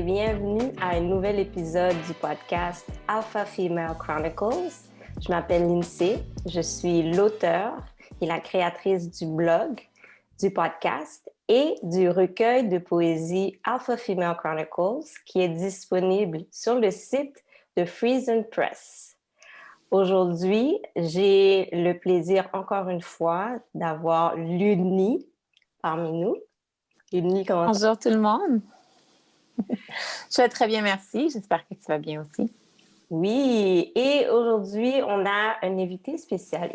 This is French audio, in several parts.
et bienvenue à un nouvel épisode du podcast Alpha Female Chronicles. Je m'appelle Lindsay, je suis l'auteure et la créatrice du blog, du podcast et du recueil de poésie Alpha Female Chronicles qui est disponible sur le site de Friesen Press. Aujourd'hui, j'ai le plaisir encore une fois d'avoir Luni parmi nous. Luni, comment ça va? Bonjour tout le monde. Je vais très bien, merci. J'espère que tu vas bien aussi. Oui, et aujourd'hui, on a une invitée spéciale,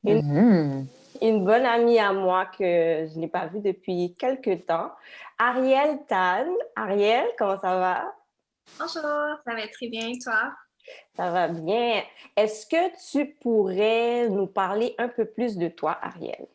une bonne amie à moi que je n'ai pas vue depuis quelques temps, Ariel Tan. Ariel, comment ça va? Bonjour, ça va très bien et toi? Ça va bien. Est-ce que tu pourrais nous parler un peu plus de toi, Ariel?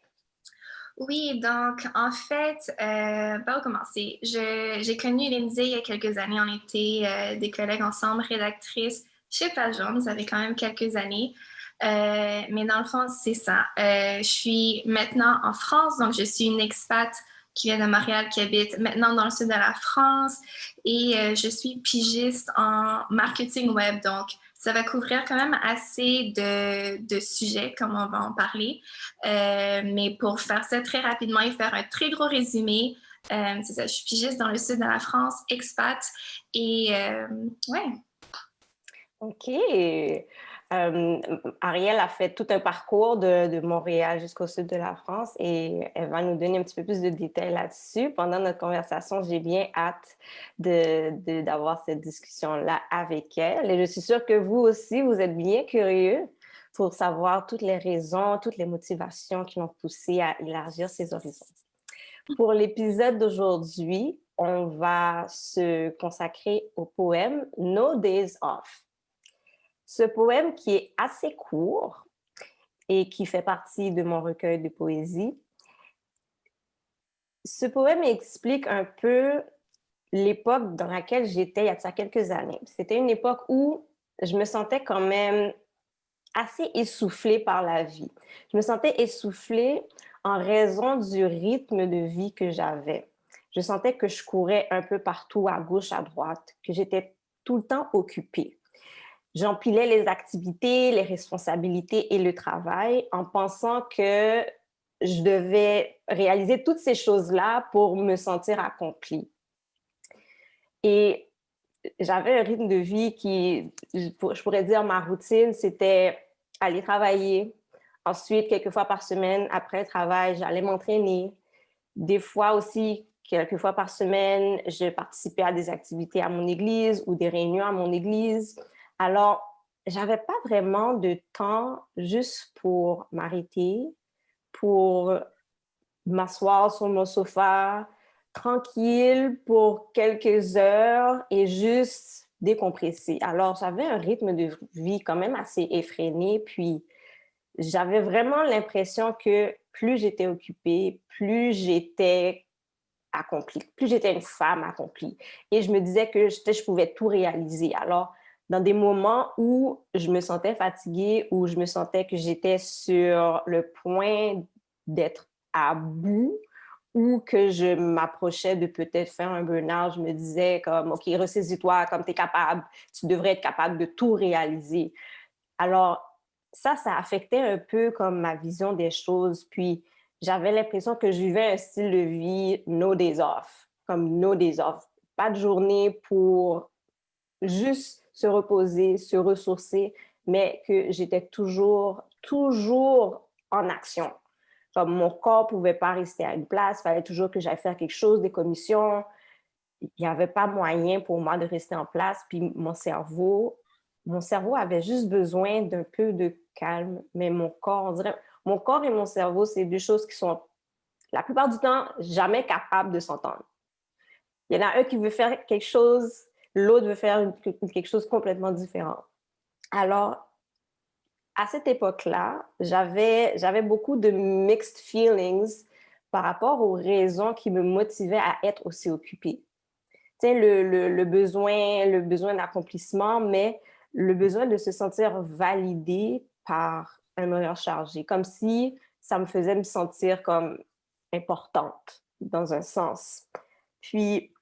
Oui, donc en fait, par où commencer? J'ai connu Lindsay il y a quelques années. On était des collègues ensemble, rédactrices chez Page Jaune. Ça fait quand même quelques années. Mais dans le fond, c'est ça. Je suis maintenant en France, donc je suis une expat qui vient de Montréal, qui habite maintenant dans le sud de la France. Et je suis pigiste en marketing web. Donc, ça va couvrir quand même assez de sujets, comme on va en parler. Mais pour faire ça très rapidement et faire un très gros résumé, c'est ça, je suis pigiste dans le sud de la France, expat. Et ouais. OK. Ariel a fait tout un parcours de Montréal jusqu'au sud de la France et elle va nous donner un petit peu plus de détails là-dessus. Pendant notre conversation, j'ai bien hâte d'avoir cette discussion-là avec elle. Et je suis sûre que vous aussi, vous êtes bien curieux pour savoir toutes les raisons, toutes les motivations qui l'ont poussé à élargir ses horizons. Pour l'épisode d'aujourd'hui, on va se consacrer au poème No Days Off. Ce poème qui est assez court et qui fait partie de mon recueil de poésie, ce poème explique un peu l'époque dans laquelle j'étais il y a de ça quelques années. C'était une époque où je me sentais quand même assez essoufflée par la vie. Je me sentais essoufflée en raison du rythme de vie que j'avais. Je sentais que je courais un peu partout, à gauche, à droite, que j'étais tout le temps occupée. J'empilais les activités, les responsabilités et le travail en pensant que je devais réaliser toutes ces choses-là pour me sentir accomplie. Et j'avais un rythme de vie qui, je pourrais dire, ma routine, c'était aller travailler. Ensuite, quelques fois par semaine, après le travail, j'allais m'entraîner. Des fois aussi, quelques fois par semaine, je participais à des activités à mon église ou des réunions à mon église. Alors, j'avais pas vraiment de temps juste pour m'arrêter, pour m'asseoir sur mon sofa, tranquille pour quelques heures et juste décompresser. Alors, j'avais un rythme de vie quand même assez effréné, puis j'avais vraiment l'impression que plus j'étais occupée, plus j'étais accomplie, plus j'étais une femme accomplie. Et je me disais que je pouvais tout réaliser. Alors, dans des moments où je me sentais fatiguée, où je me sentais que j'étais sur le point d'être à bout, ou que je m'approchais de peut-être faire un burn-out, je me disais comme, OK, ressaisis-toi, comme tu es capable, tu devrais être capable de tout réaliser. Alors, ça affectait un peu comme ma vision des choses. Puis, j'avais l'impression que je vivais un style de vie no days off, comme no days off. Pas de journée pour juste se reposer, se ressourcer, mais que j'étais toujours en action. Comme mon corps ne pouvait pas rester à une place, il fallait toujours que j'aille faire quelque chose, des commissions. Il n'y avait pas moyen pour moi de rester en place. Puis mon cerveau avait juste besoin d'un peu de calme, mais mon corps, on dirait, mon corps et mon cerveau, c'est deux choses qui sont, la plupart du temps, jamais capables de s'entendre. Il y en a un qui veut faire quelque chose, l'autre veut faire quelque chose complètement différent. Alors, à cette époque-là, j'avais beaucoup de mixed feelings par rapport aux raisons qui me motivaient à être aussi occupée. Tu sais, le besoin d'accomplissement, mais le besoin de se sentir validée par un horaire chargé, comme si ça me faisait me sentir comme importante dans un sens. Puis,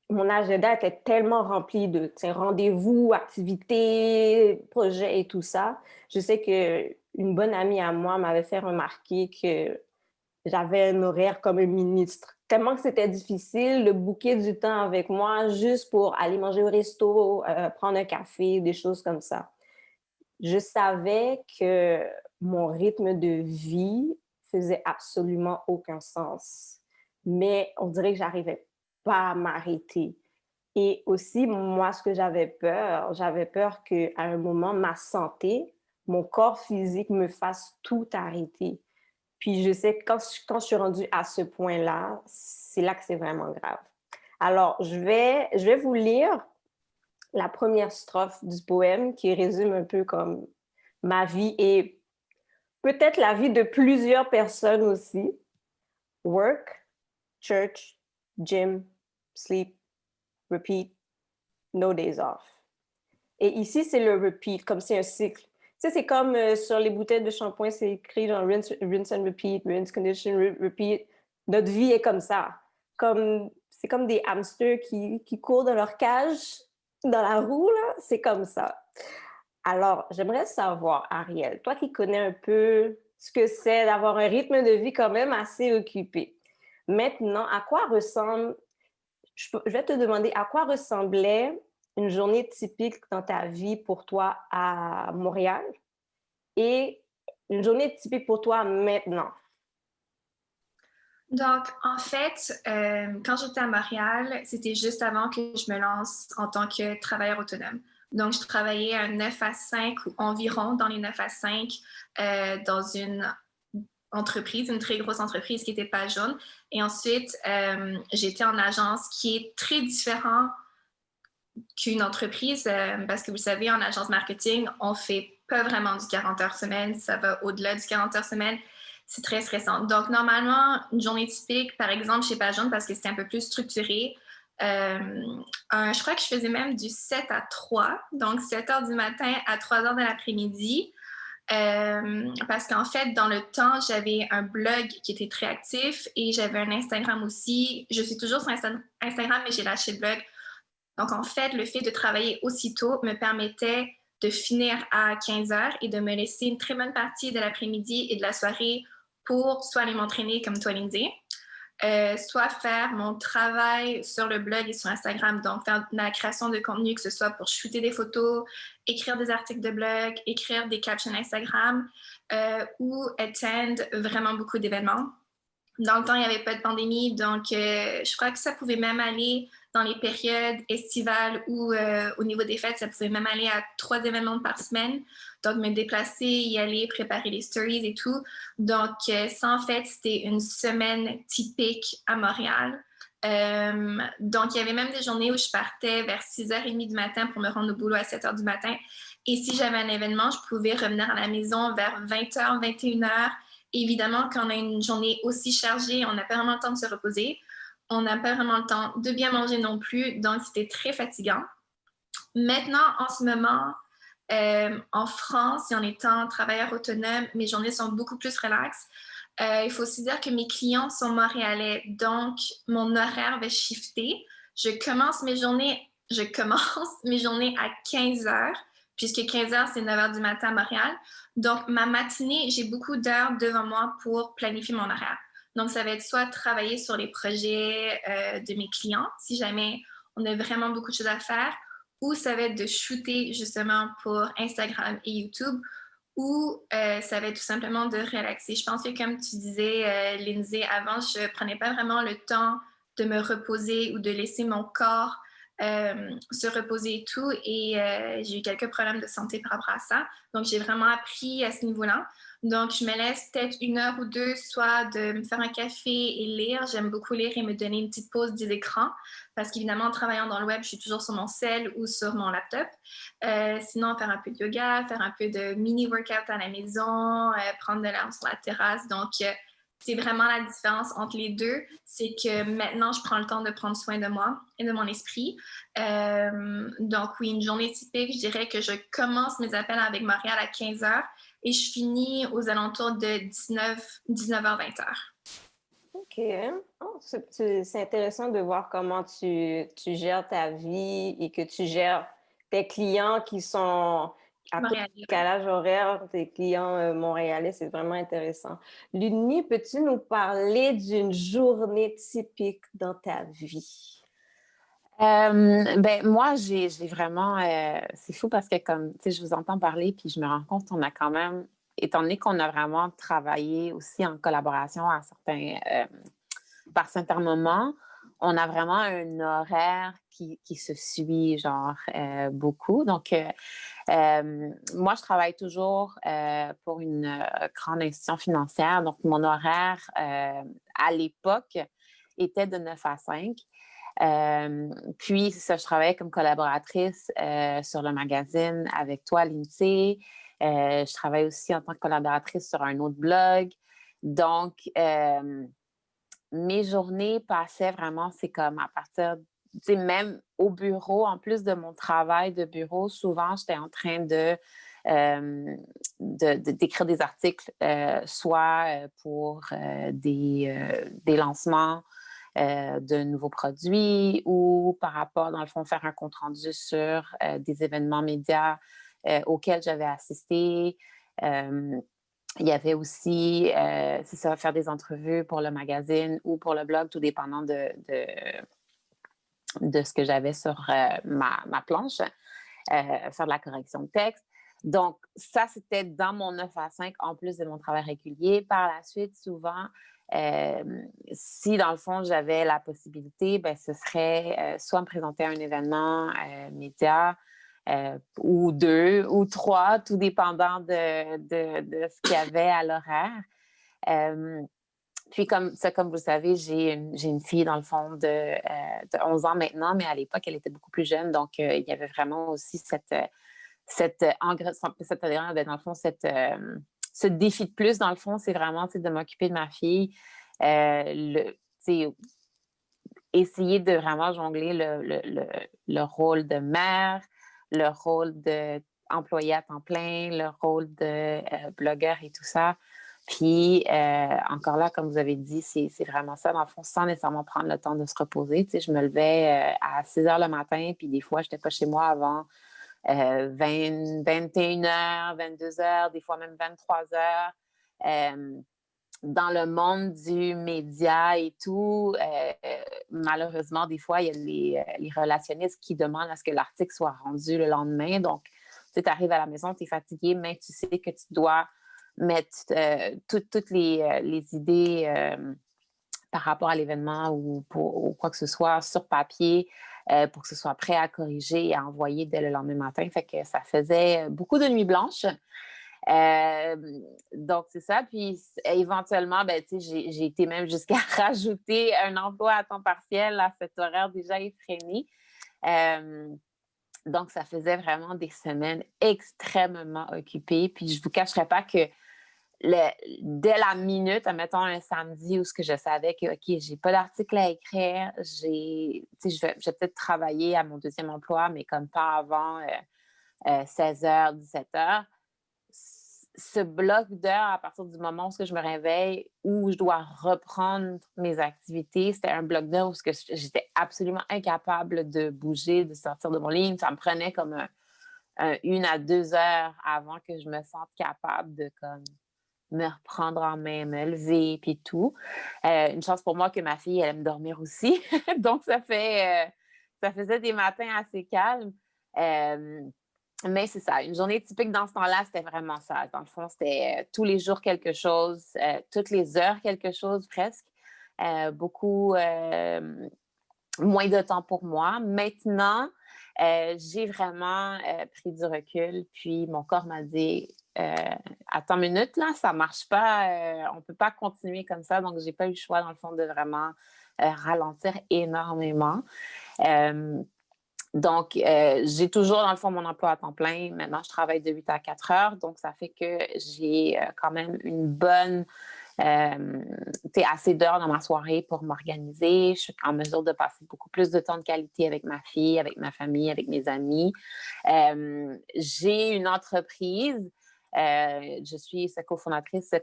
mon agenda était tellement rempli de rendez-vous, activités, projets et tout ça. Je sais qu'une bonne amie à moi m'avait fait remarquer que j'avais un horaire comme un ministre. Tellement que c'était difficile de booker du temps avec moi juste pour aller manger au resto, prendre un café, des choses comme ça. Je savais que mon rythme de vie faisait absolument aucun sens, mais on dirait que j'arrivais pas à m'arrêter. Et aussi, moi, ce que j'avais peur qu'à un moment, ma santé, mon corps physique me fasse tout arrêter. Puis je sais que quand je suis rendue à ce point-là, c'est là que c'est vraiment grave. Alors, je vais vous lire la première strophe du poème qui résume un peu comme ma vie et peut-être la vie de plusieurs personnes aussi. Work, church, gym, sleep, repeat, no days off. Et ici, c'est le repeat, comme c'est un cycle. Tu sais, c'est comme sur les bouteilles de shampoing, c'est écrit genre rinse and repeat, rinse, condition, repeat. Notre vie est comme ça. C'est comme des hamsters qui courent dans leur cage, dans la roue, là. C'est comme ça. Alors, j'aimerais savoir, Ariel, toi qui connais un peu ce que c'est d'avoir un rythme de vie quand même assez occupé. Maintenant, à quoi ressemble, je vais te demander à quoi ressemblait une journée typique dans ta vie pour toi à Montréal et une journée typique pour toi maintenant. Donc, en fait, quand j'étais à Montréal, c'était juste avant que je me lance en tant que travailleur autonome. Donc, je travaillais à 9 à 5 ou environ dans les 9 à 5 dans une entreprise, une très grosse entreprise qui n'était pas jaune. Et ensuite, j'étais en agence qui est très différent qu'une entreprise parce que vous savez, en agence marketing, on ne fait pas vraiment du 40 heures semaine, ça va au-delà du 40 heures semaine. C'est très stressant. Donc, normalement, une journée typique, par exemple, chez Pageon, parce que c'était un peu plus structuré, je crois que je faisais même du 7 à 3, donc 7 heures du matin à 3 heures de l'après-midi. Parce qu'en fait, dans le temps, j'avais un blog qui était très actif et j'avais un Instagram aussi. Je suis toujours sur Instagram, mais j'ai lâché le blog. Donc, en fait, le fait de travailler aussitôt me permettait de finir à 15 heures et de me laisser une très bonne partie de l'après-midi et de la soirée pour soit aller m'entraîner comme toi, Lindsay, soit faire mon travail sur le blog et sur Instagram, donc faire de la création de contenu, que ce soit pour shooter des photos, écrire des articles de blog, écrire des captions Instagram ou attend vraiment beaucoup d'événements. Dans le temps, il n'y avait pas de pandémie, donc je crois que ça pouvait même aller dans les périodes estivales ou au niveau des fêtes, ça pouvait même aller à 3 événements par semaine. Donc, me déplacer, y aller, préparer les stories et tout. Donc, ça, en fait, c'était une semaine typique à Montréal. Donc, il y avait même des journées où je partais vers 6h30 du matin pour me rendre au boulot à 7h du matin. Et si j'avais un événement, je pouvais revenir à la maison vers 20h, 21h. Évidemment, quand on a une journée aussi chargée, on n'a pas vraiment le temps de se reposer. On n'a pas vraiment le temps de bien manger non plus. Donc, c'était très fatigant. Maintenant, en ce moment, en France et en étant travailleur autonome, mes journées sont beaucoup plus relaxes. Il faut aussi dire que mes clients sont montréalais, donc mon horaire va shifter. Je commence mes journées à 15 heures, puisque 15 heures, c'est 9 heures du matin à Montréal. Donc, ma matinée, j'ai beaucoup d'heures devant moi pour planifier mon horaire. Donc, ça va être soit travailler sur les projets de mes clients, si jamais on a vraiment beaucoup de choses à faire, ou ça va être de shooter justement pour Instagram et YouTube, ou ça va être tout simplement de relaxer. Je pense que comme tu disais, Lindsay, avant, je ne prenais pas vraiment le temps de me reposer ou de laisser mon corps se reposer et tout. Et j'ai eu quelques problèmes de santé par rapport à ça. Donc, j'ai vraiment appris à ce niveau-là. Donc, je me laisse peut-être 1 heure ou 2, soit de me faire un café et lire. J'aime beaucoup lire et me donner une petite pause des écrans parce qu'évidemment, en travaillant dans le web, je suis toujours sur mon cell ou sur mon laptop. Sinon, faire un peu de yoga, faire un peu de mini-workout à la maison, prendre de l'air sur la terrasse. Donc, c'est vraiment la différence entre les deux. C'est que maintenant, je prends le temps de prendre soin de moi et de mon esprit. Donc, oui, une journée typique, je dirais que je commence mes appels avec Montréal à 15h et je finis aux alentours de 19h, 20h. OK. Oh, c'est intéressant de voir comment tu gères ta vie et que tu gères tes clients qui sont à cause du Montréalais, ouais. décalage horaire, tes clients montréalais, c'est vraiment intéressant. Ludmilla, peux-tu nous parler d'une journée typique dans ta vie? Ben moi, j'ai vraiment, c'est fou parce que comme, tu sais, je vous entends parler, puis je me rends compte qu'on a quand même, étant donné qu'on a vraiment travaillé aussi en collaboration par certains moments, on a vraiment un horaire qui se suit, genre, beaucoup. Donc, moi, je travaille toujours pour une grande institution financière. Donc, mon horaire, à l'époque, était de 9 à 5. Puis, c'est ça, je travaillais comme collaboratrice sur le magazine avec toi, l'INSEE. Je travaille aussi en tant que collaboratrice sur un autre blog. Donc, mes journées passaient vraiment, c'est comme à partir, tu sais, même au bureau, en plus de mon travail de bureau, souvent, j'étais en train d'écrire des articles, soit pour des lancements de nouveaux produits ou par rapport, dans le fond, faire un compte-rendu sur des événements médias auxquels j'avais assisté. Euh, il y avait aussi, c'est ça, faire des entrevues pour le magazine ou pour le blog, tout dépendant de ce que j'avais sur ma planche, faire de la correction de texte. Donc, ça, c'était dans mon 9 à 5, en plus de mon travail régulier. Par la suite, souvent, si dans le fond, j'avais la possibilité, ben, ce serait soit me présenter à un événement média, ou deux ou trois, tout dépendant de ce qu'il y avait à l'horaire. Euh, Puis, comme vous le savez, j'ai une fille, dans le fond, de 11 ans maintenant, mais à l'époque, elle était beaucoup plus jeune. Donc, il y avait vraiment aussi dans le fond, ce défi de plus, dans le fond, c'est vraiment de m'occuper de ma fille. Tu sais, essayer de vraiment jongler le rôle de mère, le rôle d'employée à temps plein, le rôle de blogueur et tout ça. Puis, encore là, comme vous avez dit, c'est vraiment ça, dans le fond, sans nécessairement prendre le temps de se reposer. Tu sais, je me levais à 6 heures le matin, puis des fois, je n'étais pas chez moi avant 21 heures, 22 heures, des fois même 23 heures. Dans le monde du média et tout, malheureusement, des fois, il y a les relationnistes qui demandent à ce que l'article soit rendu le lendemain. Donc, tu arrives à la maison, tu es fatigué, mais tu sais que tu dois mettre toutes les idées par rapport à l'événement ou quoi que ce soit sur papier pour que ce soit prêt à corriger et à envoyer dès le lendemain matin. Fait que ça faisait beaucoup de nuits blanches. Euh, donc, c'est ça. Puis, éventuellement, ben, j'ai été même jusqu'à rajouter un emploi à temps partiel à cet horaire déjà effréné. Euh, donc, ça faisait vraiment des semaines extrêmement occupées. Puis, je ne vous cacherai pas que dès la minute, admettons un samedi où ce que je savais que, OK, j'ai pas d'article à écrire, je vais peut-être travailler à mon deuxième emploi, mais comme pas avant 16h, 17h, ce bloc d'heures à partir du moment où je me réveille, où je dois reprendre mes activités, c'était un bloc d'heures où j'étais absolument incapable de bouger, de sortir de mon lit. Ça me prenait comme 1 à 2 heures avant que je me sente capable de comme me reprendre en main, me lever, puis tout. Une chance pour moi que ma fille, elle aime dormir aussi. Donc, ça faisait des matins assez calmes. Euh, mais c'est ça, une journée typique dans ce temps-là, c'était vraiment ça. Dans le fond, c'était tous les jours quelque chose, toutes les heures quelque chose presque. Beaucoup moins de temps pour moi. Maintenant, j'ai vraiment pris du recul, puis mon corps m'a dit attends une minute, là, ça marche pas, on peut pas continuer comme ça. Donc, j'ai pas eu le choix, dans le fond, de vraiment ralentir énormément. Donc, j'ai toujours, dans le fond, mon emploi à temps plein. Maintenant, je travaille de 8 à 4 heures. Donc, ça fait que j'ai quand même une bonne, assez d'heures dans ma soirée pour m'organiser. Je suis en mesure de passer beaucoup plus de temps de qualité avec ma fille, avec ma famille, avec mes amis. J'ai une entreprise Je suis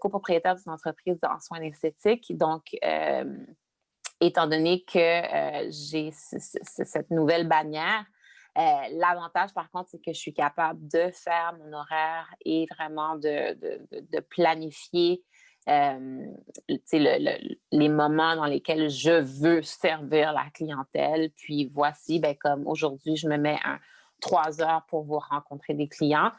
copropriétaire d'une entreprise en soins esthétiques. Donc, étant donné que j'ai cette nouvelle bannière, l'avantage, par contre, c'est que je suis capable de faire mon horaire et vraiment de planifier les moments dans lesquels je veux servir la clientèle. Puis voici, comme aujourd'hui, je me mets 3 heures pour vous rencontrer des clients.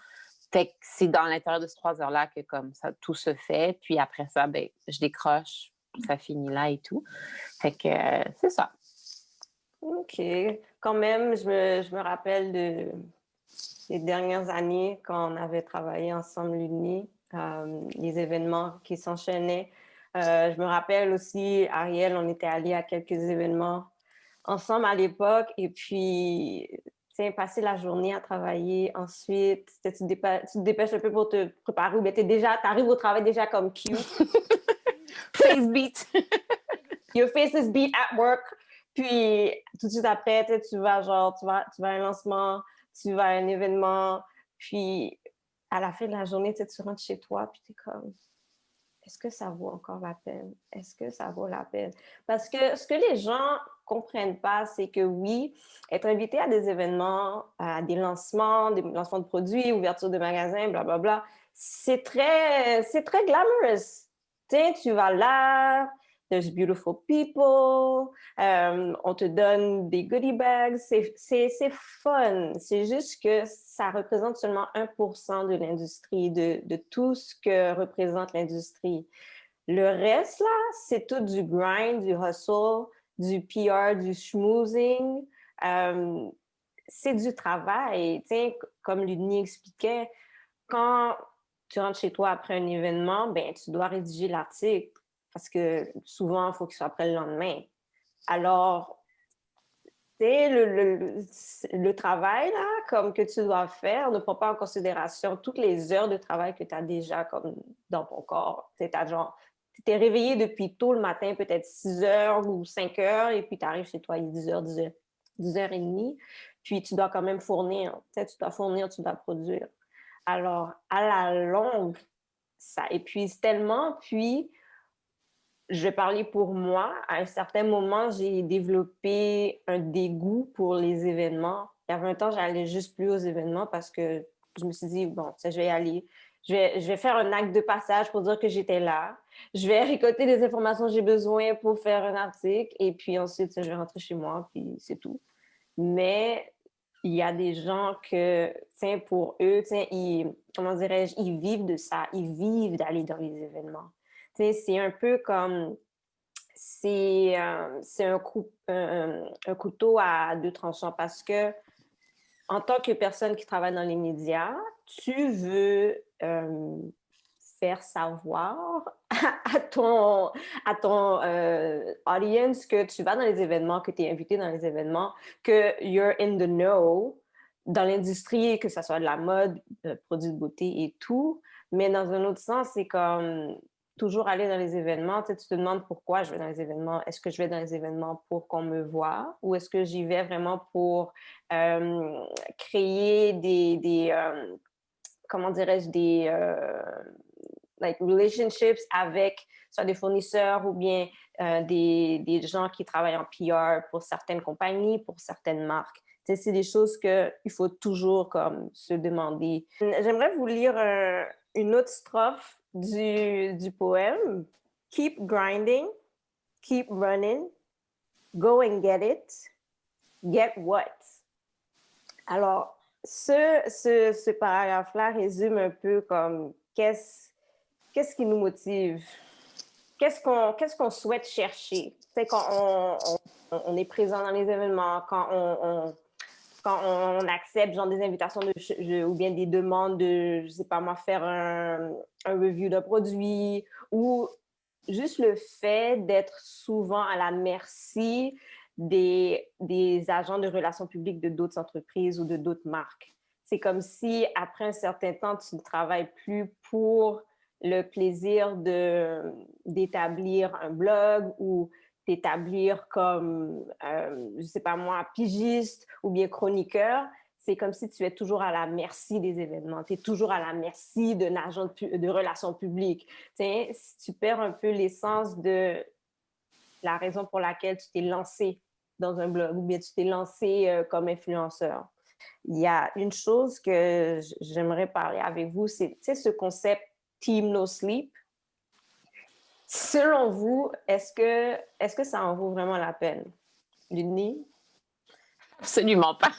Fait que c'est dans l'intérieur de ces 3 heures-là que comme ça, tout se fait. Puis après ça, je décroche, ça finit là et tout. Fait que c'est ça. OK. Quand même, je me rappelle des dernières années quand on avait travaillé ensemble l'UNI, les événements qui s'enchaînaient. Je me rappelle aussi, Ariel, on était allés à quelques événements ensemble à l'époque et puis, passer la journée à travailler. Ensuite, tu te dépêches un peu pour te préparer ou bien t'arrives au travail déjà comme cute. Face beat. Your face is beat at work. Puis, tout de suite après, tu vas à un lancement, tu vas à un événement. Puis, à la fin de la journée, tu rentres chez toi, puis t'es comme, est-ce que ça vaut encore la peine? Est-ce que ça vaut la peine? Parce que ce que les gens comprennent pas, c'est que oui, être invité à des événements, à des lancements de produits, ouverture de magasins, blablabla, c'est très glamorous. Tu vas là, there's beautiful people, on te donne des goodie bags, c'est fun. C'est juste que ça représente seulement 1% de l'industrie, de tout ce que représente l'industrie. Le reste, là, c'est tout du grind, du hustle, du PR, du schmoozing. C'est du travail. Comme Ludmilla expliquait, quand tu rentres chez toi après un événement, tu dois rédiger l'article parce que souvent, il faut qu'il soit prêt le lendemain. Alors, le travail là, comme que tu dois faire ne prend pas en considération toutes les heures de travail que tu as déjà comme dans ton corps. Tu t'es réveillé depuis tôt le matin, peut-être 6 heures ou 5 heures, et puis tu arrives chez toi, il est 10 heures, 10 heures et demie, puis tu dois quand même fournir. Tu dois fournir, tu dois produire. Alors, à la longue, ça épuise tellement, puis je vais parler pour moi. À un certain moment, j'ai développé un dégoût pour les événements. Il y avait un temps, j'allais juste plus aux événements parce que je me suis dit, bon, je vais y aller. Je vais faire un acte de passage pour dire que j'étais là. Je vais récolter les informations que j'ai besoin pour faire un article. Et puis ensuite, je vais rentrer chez moi, puis c'est tout. Mais il y a des gens que, pour eux, comment dirais-je, ils vivent de ça. Ils vivent d'aller dans les événements. C'est un peu comme, c'est un couteau à deux tranchants parce que en tant que personne qui travaille dans les médias, tu veux faire savoir à ton audience que tu vas dans les événements, que tu es invité dans les événements, que you're in the know dans l'industrie, que ce soit de la mode, produits de beauté et tout. Mais dans un autre sens, c'est comme toujours aller dans les événements. Tu te demandes pourquoi je vais dans les événements. Est-ce que je vais dans les événements pour qu'on me voie ou est-ce que j'y vais vraiment pour créer des comment dirais-je, des like relationships avec soit des fournisseurs ou bien des gens qui travaillent en PR pour certaines compagnies, pour certaines marques. C'est des choses qu'il faut toujours comme se demander. J'aimerais vous lire une autre strophe du poème. Keep grinding, keep running, go and get it. Get what? Alors, ce paragraphe-là résume un peu comme qu'est-ce qui nous motive, qu'est-ce qu'on souhaite chercher. C'est quand on est présent dans les événements, quand on accepte genre des invitations ou bien des demandes de, je sais pas moi, faire un review d'un produit ou juste le fait d'être souvent à la merci des agents de relations publiques de d'autres entreprises ou de d'autres marques. C'est comme si, après un certain temps, tu ne travailles plus pour le plaisir d'établir un blog ou d'établir comme, je ne sais pas moi, pigiste ou bien chroniqueur. c'est comme si tu es toujours à la merci des événements, tu es toujours à la merci d'un agent de relations publiques. Si tu perds un peu l'essence de la raison pour laquelle tu t'es lancé dans un blog ou bien tu t'es lancé comme influenceur. Il y a une chose que j'aimerais parler avec vous, c'est ce concept Team No Sleep. Selon vous, est-ce que ça en vaut vraiment la peine? Ludmille? Absolument pas.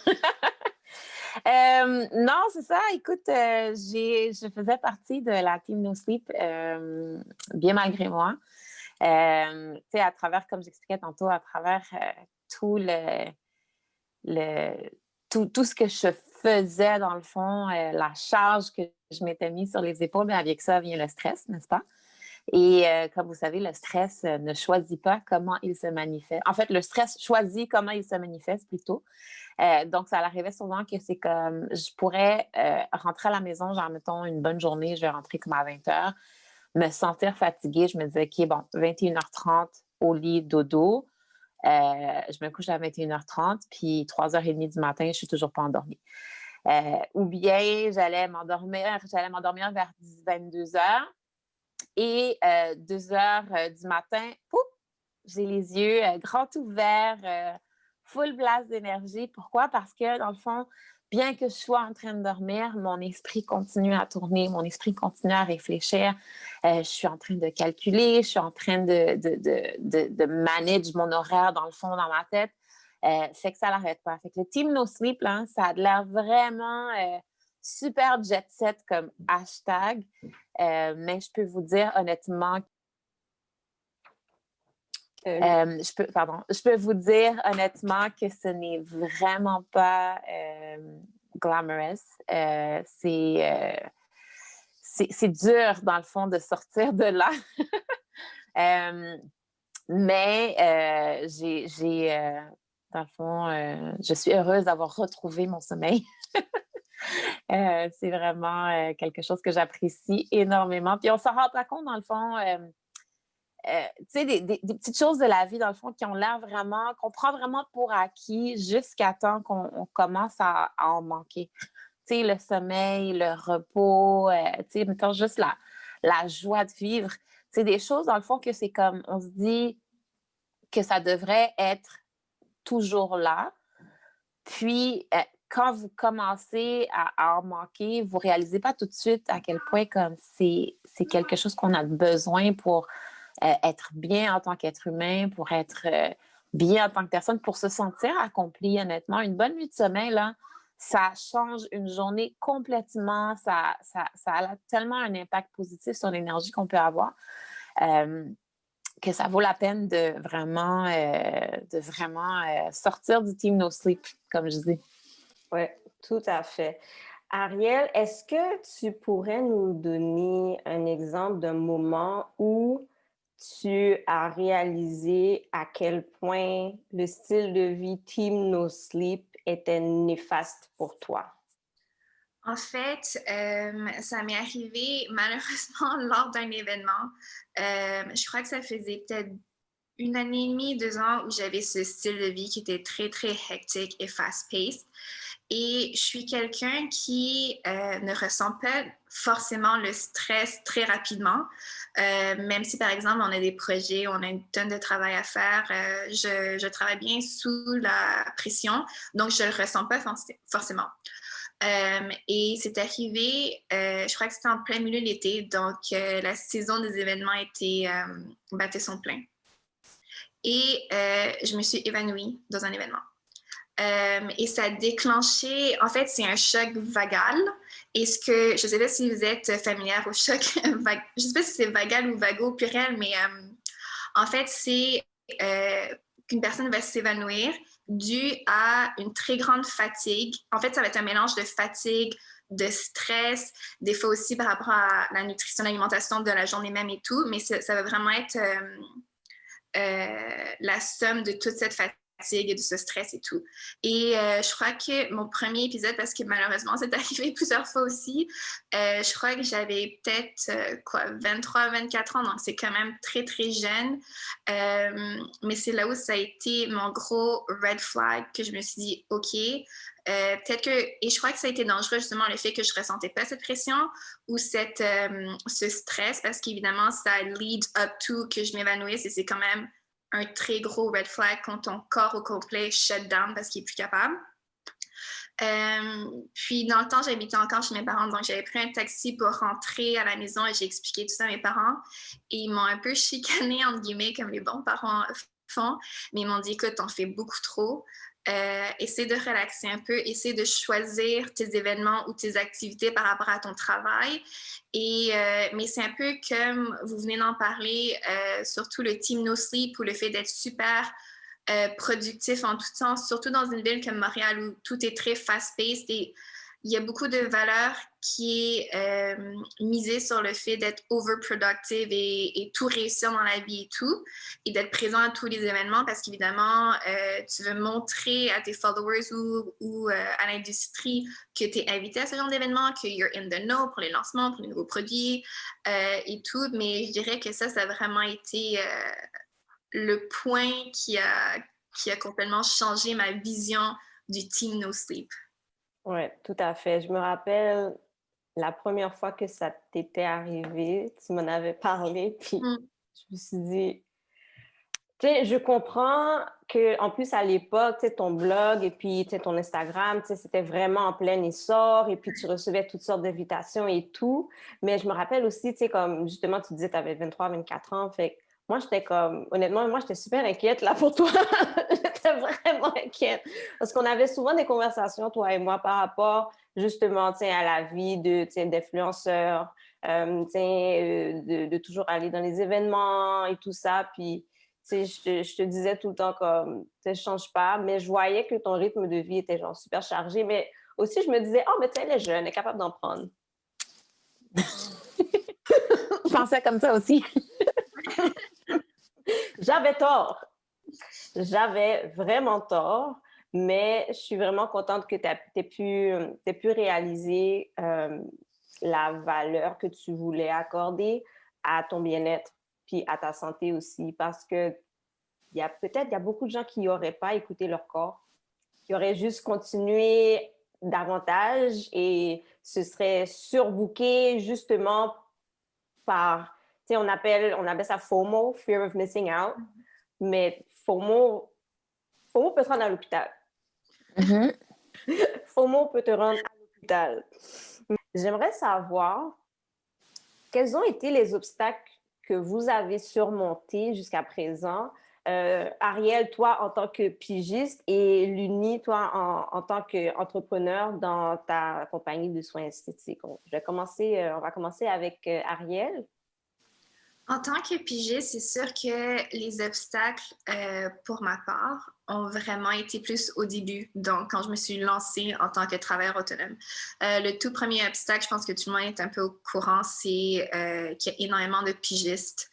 Non, c'est ça. Écoute, je faisais partie de la Team No Sleep, bien malgré moi. Tu sais, à travers, comme j'expliquais tantôt, à travers tout tout ce que je faisais, dans le fond, la charge que je m'étais mise sur les épaules, mais avec ça vient le stress, n'est-ce pas? Et comme vous savez, le stress ne choisit pas comment il se manifeste. En fait, le stress choisit comment il se manifeste plutôt. Donc, ça arrivait souvent que c'est comme, je pourrais rentrer à la maison, genre, mettons, une bonne journée, je vais rentrer comme à 20 heures, me sentir fatiguée, je me disais, OK, bon, 21h30 au lit, dodo. Je me couche à 21h30, puis 3h30 du matin, je suis toujours pas endormie. Ou bien, j'allais m'endormir vers 22h. Et 2 heures du matin, pouf, j'ai les yeux grands ouverts, full blast d'énergie. Pourquoi? Parce que, dans le fond, bien que je sois en train de dormir, mon esprit continue à tourner, mon esprit continue à réfléchir. Je suis en train de calculer, je suis en train de manager mon horaire, dans le fond, dans ma tête. Fait que ça n'arrête pas. Fait que le Team No Sleep, là, ça a l'air vraiment super jet set comme hashtag. Mais je peux vous dire honnêtement, je peux vous dire honnêtement que ce n'est vraiment pas glamorous. C'est dur, dans le fond, de sortir de là. Mais dans le fond, je suis heureuse d'avoir retrouvé mon sommeil. C'est vraiment quelque chose que j'apprécie énormément. Puis on s'en rend pas compte, dans le fond, tu sais, des petites choses de la vie, dans le fond, qui ont l'air vraiment, qu'on prend vraiment pour acquis jusqu'à temps qu'on commence à en manquer. Tu sais, le sommeil, le repos, tu sais, mettons juste la joie de vivre. C'est des choses, dans le fond, que c'est comme, on se dit que ça devrait être toujours là. Puis, quand vous commencez à en manquer, vous ne réalisez pas tout de suite à quel point comme c'est quelque chose qu'on a besoin pour être bien en tant qu'être humain, pour être bien en tant que personne, pour se sentir accompli, honnêtement. Une bonne nuit de sommeil, là, ça change une journée complètement. Ça a tellement un impact positif sur l'énergie qu'on peut avoir. Que ça vaut la peine de vraiment sortir du Team No Sleep, comme je dis. Oui, tout à fait. Ariel, est-ce que tu pourrais nous donner un exemple d'un moment où tu as réalisé à quel point le style de vie Team No Sleep était néfaste pour toi? En fait, ça m'est arrivé malheureusement lors d'un événement. Je crois que ça faisait peut-être 1 année et demie, 2 ans où j'avais ce style de vie qui était très, très hectique et fast-paced. Et je suis quelqu'un qui ne ressent pas forcément le stress très rapidement. Même si, par exemple, on a des projets, on a une tonne de travail à faire, je travaille bien sous la pression, donc je ne le ressens pas forcément. Et c'est arrivé, je crois que c'était en plein milieu de l'été, donc la saison des événements battait son plein. Et je me suis évanouie dans un événement. Et ça a déclenché, en fait, c'est un choc vagal. Et je ne sais pas si vous êtes familière au choc vagal, je ne sais pas si c'est vagal ou vago au pluriel, mais en fait, c'est qu'une personne va s'évanouir dû à une très grande fatigue. En fait, ça va être un mélange de fatigue, de stress, des fois aussi par rapport à la nutrition, l'alimentation de la journée même et tout, mais ça va vraiment être la somme de toute cette fatigue et de ce stress et tout. Et je crois que mon premier épisode, parce que malheureusement, c'est arrivé plusieurs fois aussi, je crois que j'avais peut-être 23, 24 ans, donc c'est quand même très, très jeune. Mais c'est là où ça a été mon gros red flag que je me suis dit, OK, peut-être que, et je crois que ça a été dangereux justement le fait que je ressentais pas cette pression ou ce stress, parce qu'évidemment, ça lead up to que je m'évanouisse et c'est quand même un très gros red flag quand ton corps au complet shut down parce qu'il est plus capable. Puis dans le temps, j'habitais encore chez mes parents, donc j'avais pris un taxi pour rentrer à la maison et j'ai expliqué tout ça à mes parents. Et ils m'ont un peu chicanée, entre guillemets, comme les bons parents font, mais ils m'ont dit, écoute, t'en fais beaucoup trop. Essaie de relaxer un peu, essaie de choisir tes événements ou tes activités par rapport à ton travail. Mais c'est un peu comme vous venez d'en parler, surtout le team No Sleep ou le fait d'être super productif en tout sens, surtout dans une ville comme Montréal où tout est très fast-paced et il y a beaucoup de valeurs qui est misée sur le fait d'être overproductive et tout réussir dans la vie et tout, et d'être présent à tous les événements parce qu'évidemment, tu veux montrer à tes followers ou à l'industrie que tu es invité à ce genre d'événements, que you're in the know pour les lancements, pour les nouveaux produits et tout, mais je dirais que ça a vraiment été le point qui a complètement changé ma vision du Team No Sleep. Oui, tout à fait. Je me rappelle la première fois que ça t'était arrivé, tu m'en avais parlé, puis je me suis dit, tu sais, je comprends qu'en plus à l'époque, tu sais, ton blog et puis tu sais, ton Instagram, tu sais, c'était vraiment en plein essor et puis tu recevais toutes sortes d'invitations et tout. Mais je me rappelle aussi, tu sais, comme justement, tu disais que tu avais 23, 24 ans, fait que moi, j'étais comme, honnêtement, moi, j'étais super inquiète là pour toi. J'étais vraiment inquiète. Parce qu'on avait souvent des conversations, toi et moi, par rapport justement, tu sais, à la vie de, tu sais, d'influenceurs, tu sais, de toujours aller dans les événements et tout ça. Puis, tu sais, je te disais tout le temps comme, tu sais, je change pas, mais je voyais que ton rythme de vie était genre super chargé. Mais aussi, je me disais, oh, mais tu sais, elle est jeune, elle est capable d'en prendre. Je pensais comme ça aussi. J'avais tort. J'avais vraiment tort, mais je suis vraiment contente que tu aies pu réaliser la valeur que tu voulais accorder à ton bien-être puis à ta santé aussi, parce que il y a beaucoup de gens qui n'auraient pas écouté leur corps, qui auraient juste continué davantage et se seraient surbookés justement par, tu sais, on appelle ça FOMO, Fear of Missing Out, mais FOMO peut te rendre à l'hôpital. Mm-hmm. FOMO peut te rendre à l'hôpital. J'aimerais savoir quels ont été les obstacles que vous avez surmontés jusqu'à présent. Ariel, toi, en tant que pigiste et Luni, toi, en tant qu'entrepreneur dans ta compagnie de soins esthétiques. On va commencer avec Ariel. En tant que pigiste, c'est sûr que les obstacles, pour ma part, ont vraiment été plus au début, donc quand je me suis lancée en tant que travailleur autonome. Le tout premier obstacle, je pense que tout le monde est un peu au courant, c'est qu'il y a énormément de pigistes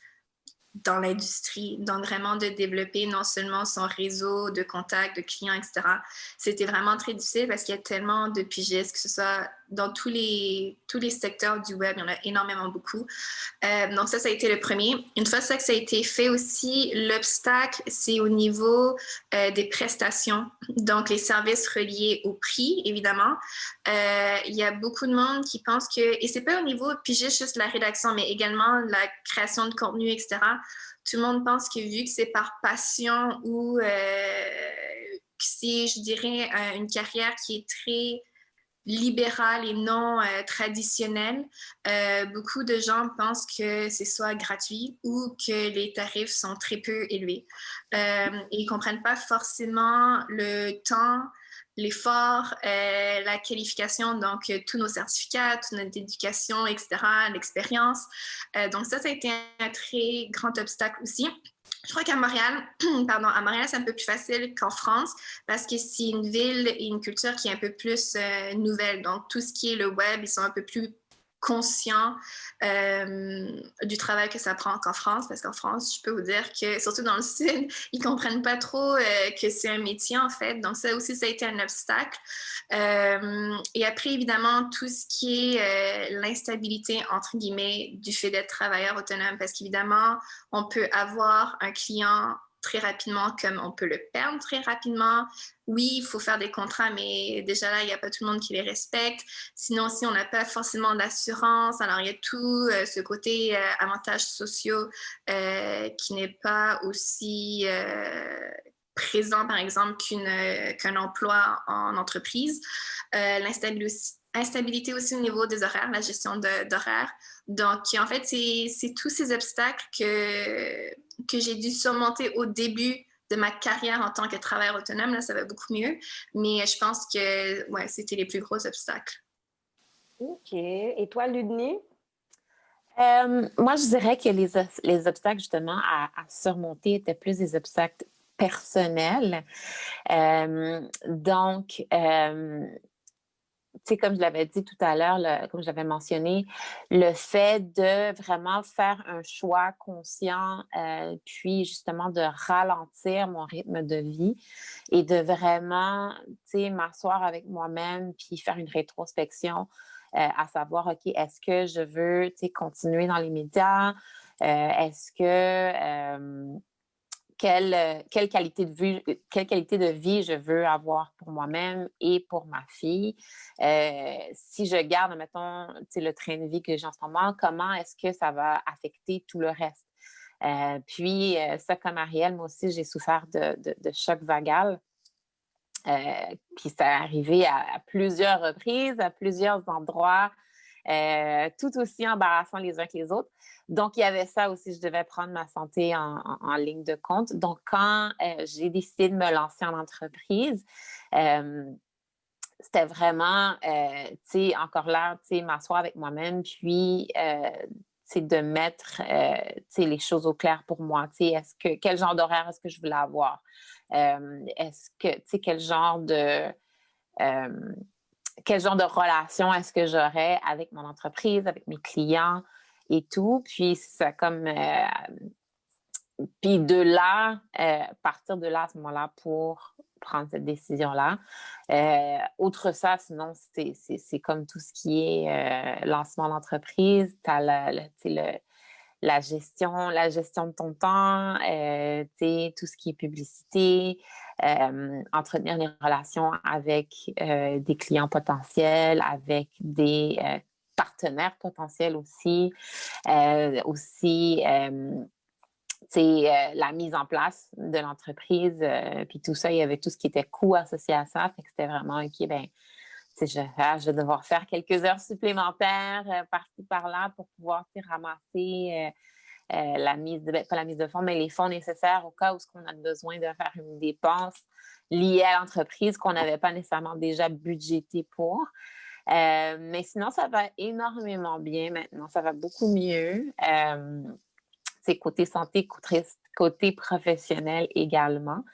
dans l'industrie, donc vraiment de développer non seulement son réseau de contacts, de clients, etc. C'était vraiment très difficile parce qu'il y a tellement de pigistes, que ce soit dans tous les secteurs du web, il y en a énormément beaucoup. Donc ça a été le premier. Une fois ça que ça a été fait aussi, l'obstacle, c'est au niveau des prestations, donc les services reliés au prix, évidemment. Il y a beaucoup de monde qui pense que, et c'est pas au niveau pigiste juste la rédaction, mais également la création de contenu, etc. Tout le monde pense que vu que c'est par passion ou que c'est, je dirais, une carrière qui est très libérale et non traditionnelle, beaucoup de gens pensent que c'est soit gratuit ou que les tarifs sont très peu élevés. Et ils ne comprennent pas forcément le temps, l'effort, la qualification, donc tous nos certificats, toute notre éducation, etc., l'expérience. Donc ça a été un très grand obstacle aussi. Je crois qu'à Montréal, à Montréal, c'est un peu plus facile qu'en France parce que c'est une ville et une culture qui est un peu plus nouvelle. Donc, tout ce qui est le web, ils sont un peu plus conscients du travail que ça prend qu'en France, parce qu'en France, je peux vous dire que, surtout dans le Sud, ils ne comprennent pas trop que c'est un métier, en fait. Donc, ça aussi, ça a été un obstacle. Et après, évidemment, tout ce qui est l'instabilité, entre guillemets, du fait d'être travailleur autonome, parce qu'évidemment, on peut avoir un client très rapidement comme on peut le perdre très rapidement. Oui, il faut faire des contrats, mais déjà là, il n'y a pas tout le monde qui les respecte. Sinon aussi, on n'a pas forcément d'assurance. Alors, il y a tout ce côté avantages sociaux qui n'est pas aussi présent, par exemple, qu'un emploi en entreprise. L'instabilité aussi au niveau des horaires, la gestion d'horaires. Donc, en fait, c'est tous ces obstacles que j'ai dû surmonter au début de ma carrière en tant que travailleur autonome. Là, ça va beaucoup mieux. Mais je pense que ouais, c'était les plus gros obstacles. OK. Et toi, Ludmille? Moi, je dirais que les obstacles, justement, à surmonter étaient plus des obstacles personnels. Donc, tu sais, comme je l'avais dit tout à l'heure, comme je l'avais mentionné, le fait de vraiment faire un choix conscient, puis justement de ralentir mon rythme de vie et de vraiment, tu sais, m'asseoir avec moi-même puis faire une rétrospection, à savoir, OK, est-ce que je veux, tu sais, continuer dans les médias? Est-ce que quelle qualité de vie je veux avoir pour moi-même et pour ma fille. Si je garde, mettons, le train de vie que j'ai en ce moment, comment est-ce que ça va affecter tout le reste? Puis, ça, comme Ariel, moi aussi, j'ai souffert de choc vagal. Puis, ça est arrivé à plusieurs reprises, à plusieurs endroits, tout aussi embarrassant les uns que les autres. Donc, il y avait ça aussi, je devais prendre ma santé en ligne de compte. Donc, quand j'ai décidé de me lancer en entreprise, c'était vraiment, tu sais, encore là, tu sais, m'asseoir avec moi-même, puis, tu sais, de mettre, tu sais, les choses au clair pour moi. Tu sais, quel genre d'horaire est-ce que je voulais avoir? Est-ce que, tu sais, quel genre de relation est-ce que j'aurais avec mon entreprise, avec mes clients et tout. Puis, c'est ça, comme... puis de là, partir de là à ce moment-là pour prendre cette décision-là. Outre ça, sinon, c'est comme tout ce qui est lancement d'entreprise. Tu as la gestion de ton temps, tout ce qui est publicité, entretenir les relations avec des clients potentiels, avec des partenaires potentiels aussi, la mise en place de l'entreprise, puis tout ça, il y avait tout ce qui était coût associé à ça, fait que c'était vraiment, OK, ben, je vais devoir faire quelques heures supplémentaires par-ci, par-là pour pouvoir ramasser pas la mise de fonds, mais les fonds nécessaires au cas où on a besoin de faire une dépense liée à l'entreprise qu'on n'avait pas nécessairement déjà budgété pour. Mais sinon, ça va énormément bien maintenant. Ça va beaucoup mieux. C'est côté santé, côté professionnel également.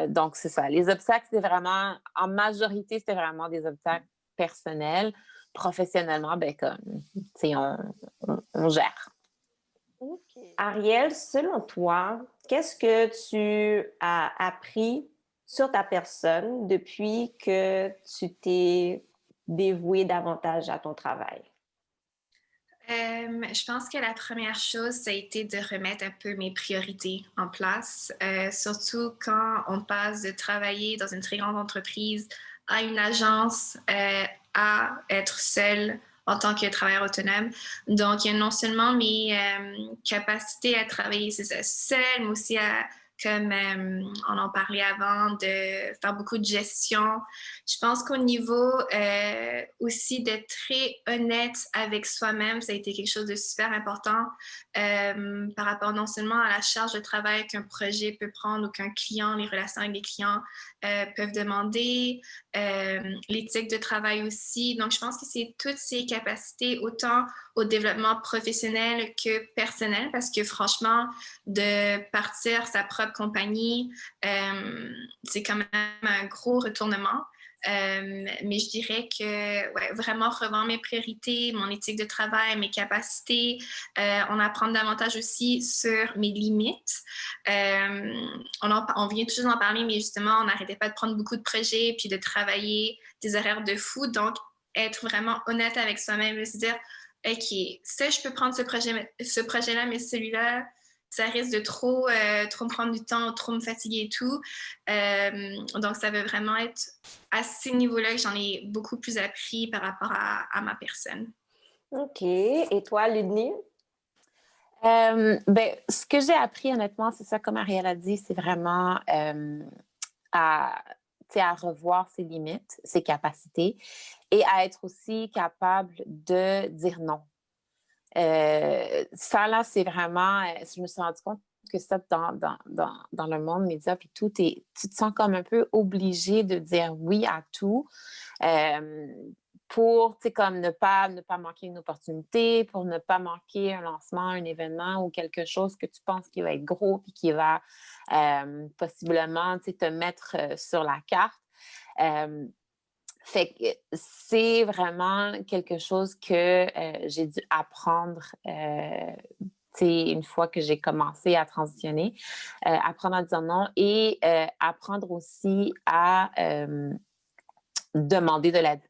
Donc, c'est ça. Les obstacles, c'était vraiment, en majorité, c'était vraiment des obstacles personnels. Professionnellement, ben comme, tu sais, on gère. Okay. Ariel, selon toi, qu'est-ce que tu as appris sur ta personne depuis que tu t'es dévouée davantage à ton travail? Je pense que la première chose, ça a été de remettre un peu mes priorités en place, surtout quand on passe de travailler dans une très grande entreprise à une agence, à être seule en tant que travailleur autonome. Donc, il y a non seulement mes capacités à travailler seule, mais aussi à, comme on en parlait avant, de faire beaucoup de gestion. Je pense qu'au niveau aussi d'être très honnête avec soi-même, ça a été quelque chose de super important par rapport non seulement à la charge de travail qu'un projet peut prendre ou qu'un client, les relations avec les clients peuvent demander, l'éthique de travail aussi. Donc, je pense que c'est toutes ces capacités, autant au développement professionnel que personnel, parce que franchement, de partir sa propre compagnie, c'est quand même un gros retournement. Mais je dirais que ouais, vraiment revendre mes priorités, mon éthique de travail, mes capacités, on apprend davantage aussi sur mes limites. On vient toujours d'en parler, mais justement, on n'arrêtait pas de prendre beaucoup de projets puis de travailler des horaires de fou. Donc, être vraiment honnête avec soi-même, se dire, OK, ça, je peux prendre ce projet-là, mais celui-là, ça risque de trop me prendre du temps, trop me fatiguer et tout. Donc, ça va vraiment être à ce niveau-là que j'en ai beaucoup plus appris par rapport à ma personne. OK. Et toi, Ludmille? Ben, ce que j'ai appris, honnêtement, c'est ça, comme Ariel a dit, c'est vraiment à, à revoir ses limites, ses capacités et à être aussi capable de dire non. Ça, là, c'est vraiment, je me suis rendu compte que ça, dans le monde média, puis tout, tu te sens comme un peu obligé de dire oui à tout. Pour, tu sais, comme ne pas manquer une opportunité, pour ne pas manquer un lancement, un événement ou quelque chose que tu penses qui va être gros puis qui va possiblement, tu sais, te mettre sur la carte. Fait que c'est vraiment quelque chose que j'ai dû apprendre une fois que j'ai commencé à transitionner, apprendre à dire non et apprendre aussi à demander de l'aide.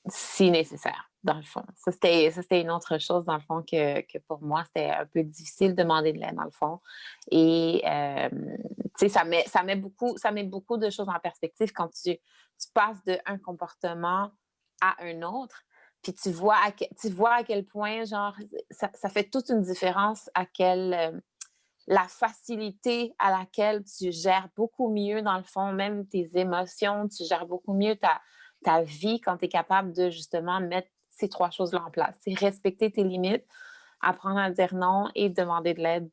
Si nécessaire, dans le fond. Ça, c'était une autre chose, dans le fond, que pour moi, c'était un peu difficile de demander de l'aide, dans le fond. Et, tu sais, ça met beaucoup de choses en perspective quand tu passes d'un comportement à un autre, puis tu vois à quel point, genre, ça fait toute une différence la facilité à laquelle tu gères beaucoup mieux, dans le fond, même tes émotions, tu gères beaucoup mieux ta vie quand tu es capable de justement mettre ces 3 choses-là en place. C'est respecter tes limites, apprendre à dire non et demander de l'aide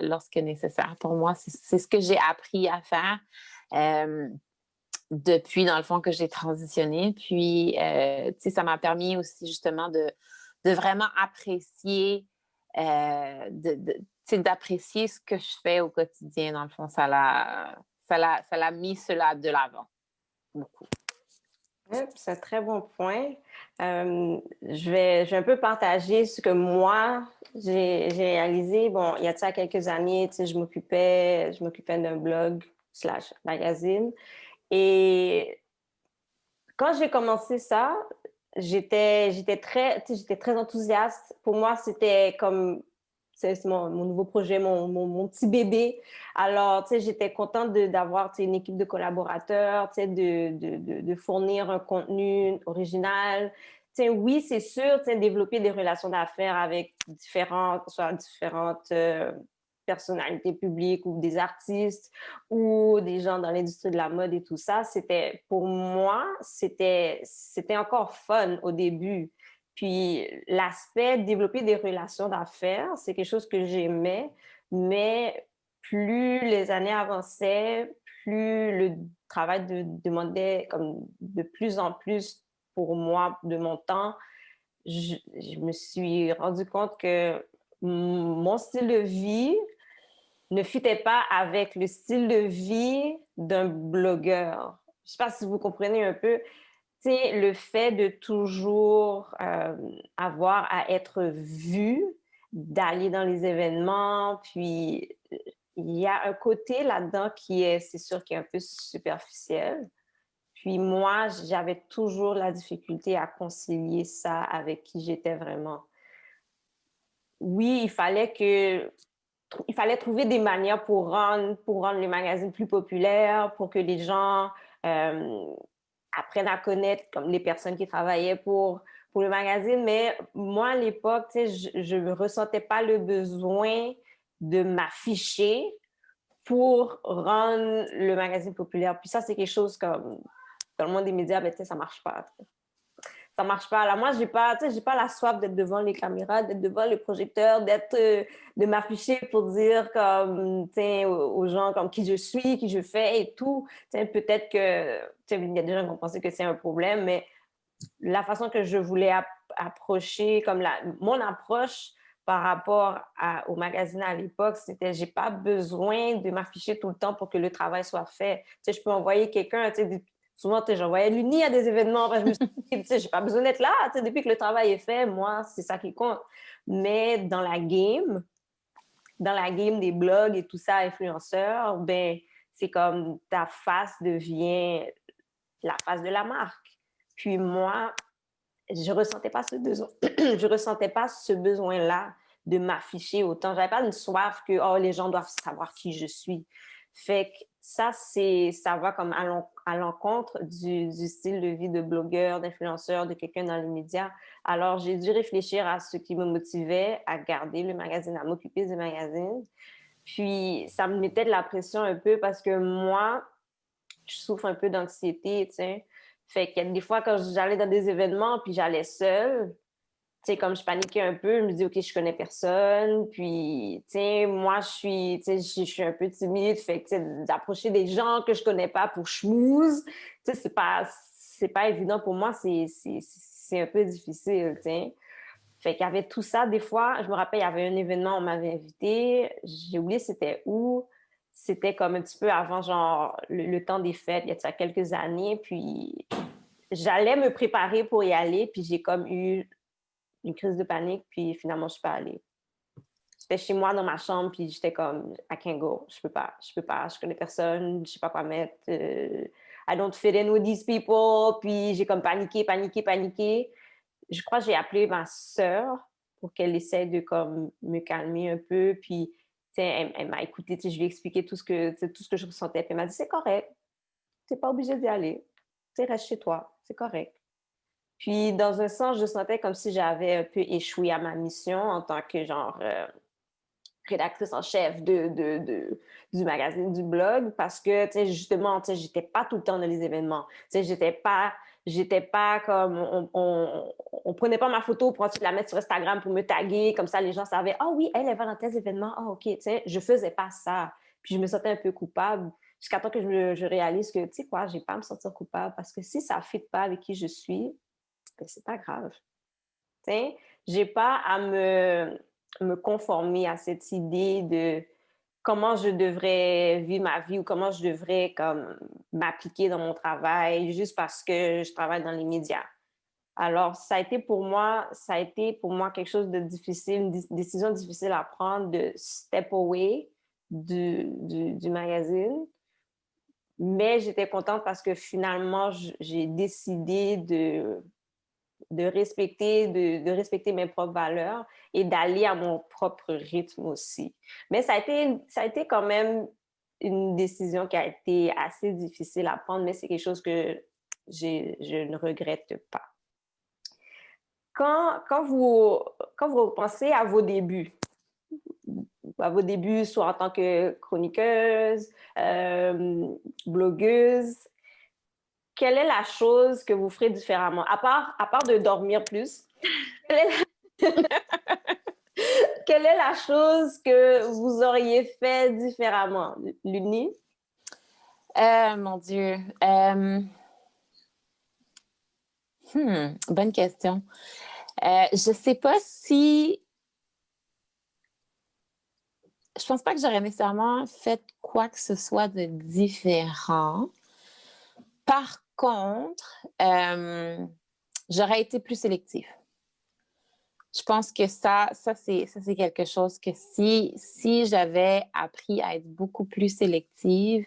lorsque nécessaire. Pour moi, c'est ce que j'ai appris à faire depuis, dans le fond, que j'ai transitionné. Puis, tu sais, ça m'a permis aussi justement de vraiment apprécier d'apprécier ce que je fais au quotidien, dans le fond. Ça l'a mis cela de l'avant, beaucoup. Oui, c'est un très bon point. Je vais un peu partager ce que moi, j'ai réalisé. Bon, il y a de ça quelques années, tu sais, je m'occupais d'un blog slash magazine. Et quand j'ai commencé ça, j'étais très, tu sais, j'étais très enthousiaste. Pour moi, c'était comme, c'est mon nouveau projet, mon petit bébé. Alors, tu sais, j'étais contente d'avoir, tu sais, une équipe de collaborateurs, tu sais, de fournir un contenu original. Tu sais, oui, c'est sûr, tu sais, développer des relations d'affaires avec différentes personnalités publiques ou des artistes ou des gens dans l'industrie de la mode et tout ça, c'était, pour moi, c'était encore fun au début. Puis l'aspect développer des relations d'affaires, c'est quelque chose que j'aimais, mais plus les années avançaient, plus le travail demandait comme de plus en plus pour moi de mon temps. Je me suis rendu compte que mon style de vie ne fitait pas avec le style de vie d'un blogueur. Je ne sais pas si vous comprenez un peu. Tu sais, le fait de toujours avoir à être vu, d'aller dans les événements, puis il y a un côté là-dedans qui est, c'est sûr, qui est un peu superficiel. Puis moi, j'avais toujours la difficulté à concilier ça avec qui j'étais vraiment. Oui, il fallait trouver des manières pour rendre les magazines plus populaires, pour que les gens apprennent à connaître comme les personnes qui travaillaient pour le magazine. Mais moi, à l'époque, je ne ressentais pas le besoin de m'afficher pour rendre le magazine populaire. Puis ça, c'est quelque chose comme dans le monde des médias, ben, ça ne marche pas. Ça marche pas. Là, moi, j'ai pas la soif d'être devant les caméras, d'être devant les projecteurs, de m'afficher pour dire comme, aux gens comme qui je suis, qui je fais et tout. Peut-être que, il y a des gens qui vont penser que c'est un problème, mais la façon que je voulais approcher, comme mon approche par rapport au magazine à l'époque, c'était j'ai pas besoin de m'afficher tout le temps pour que le travail soit fait. Je peux envoyer quelqu'un, souvent, j'envoyais l'Uni à des événements. Je me suis dit, j'ai pas besoin d'être là. Depuis que le travail est fait, moi, c'est ça qui compte. Mais dans la game des blogs et tout ça, influenceurs, ben, c'est comme ta face devient la face de la marque. Puis moi, je ressentais pas ce besoin. Je ressentais pas ce besoin-là de m'afficher autant. J'avais pas une soif que, oh, les gens doivent savoir qui je suis. Fait que ça va comme à l'encontre du style de vie de blogueur, d'influenceur, de quelqu'un dans les médias. Alors, j'ai dû réfléchir à ce qui me motivait à garder le magazine, à m'occuper du magazine. Puis, ça me mettait de la pression un peu parce que moi, je souffre un peu d'anxiété, tu sais. Fait que des fois, quand j'allais dans des événements, puis j'allais seule, tu sais, comme je paniquais un peu, je me dis, OK, je connais personne. Puis, tu sais, moi, je suis un peu timide. Fait que, tu sais, d'approcher des gens que je connais pas pour schmooze, tu sais, c'est pas évident pour moi. C'est un peu difficile, tu sais. Fait qu'il y avait tout ça. Des fois, je me rappelle, il y avait un événement, on m'avait invité. J'ai oublié c'était où. C'était comme un petit peu avant, genre, le temps des fêtes, il y a ça quelques années. Puis, j'allais me préparer pour y aller. Puis, j'ai comme eu une crise de panique. Puis, finalement, je suis pas allée. J'étais chez moi dans ma chambre. Puis, j'étais comme, I can't go. Je peux pas. Je connais personne. Je sais pas quoi mettre. I don't fit in with these people. Puis, j'ai comme paniqué. Je crois que j'ai appelé ma sœur pour qu'elle essaie de comme me calmer un peu. Puis, elle m'a écouté, je lui ai expliqué tout ce que je ressentais. Puis elle m'a dit, c'est correct, tu n'es pas obligé d'y aller. Reste chez toi, c'est correct. Puis, dans un sens, je sentais comme si j'avais un peu échoué à ma mission en tant que genre rédactrice en chef du magazine, du blog, parce que, justement, j'étais pas tout le temps dans les événements. J'étais pas comme, on prenait pas ma photo pour ensuite la mettre sur Instagram pour me taguer, comme ça les gens savaient, ah oui, elle va dans tel événement, ah ok, je faisais pas ça. Puis je me sentais un peu coupable, jusqu'à temps que je réalise que, tu sais quoi, j'ai pas à me sentir coupable, parce que si ça ne fit pas avec qui je suis, ben, c'est pas grave. T'sais, j'ai pas à me conformer à cette idée de comment je devrais vivre ma vie ou comment je devrais comme m'appliquer dans mon travail juste parce que je travaille dans les médias. Alors, ça a été pour moi quelque chose de difficile, une décision difficile à prendre de step away du magazine. Mais j'étais contente parce que finalement, j'ai décidé de respecter mes propres valeurs et d'aller à mon propre rythme aussi. Mais ça a été quand même une décision qui a été assez difficile à prendre, mais c'est quelque chose que je ne regrette pas. Quand vous pensez à vos débuts, soit en tant que chroniqueuse, blogueuse, quelle est la chose que vous ferez différemment? À part de dormir plus, quelle est la chose que vous auriez fait différemment, Luni? Mon Dieu. Bonne question. Je sais pas si... Je pense pas que j'aurais nécessairement fait quoi que ce soit de différent. Par contre, j'aurais été plus sélective. Je pense que ça c'est quelque chose que si j'avais appris à être beaucoup plus sélective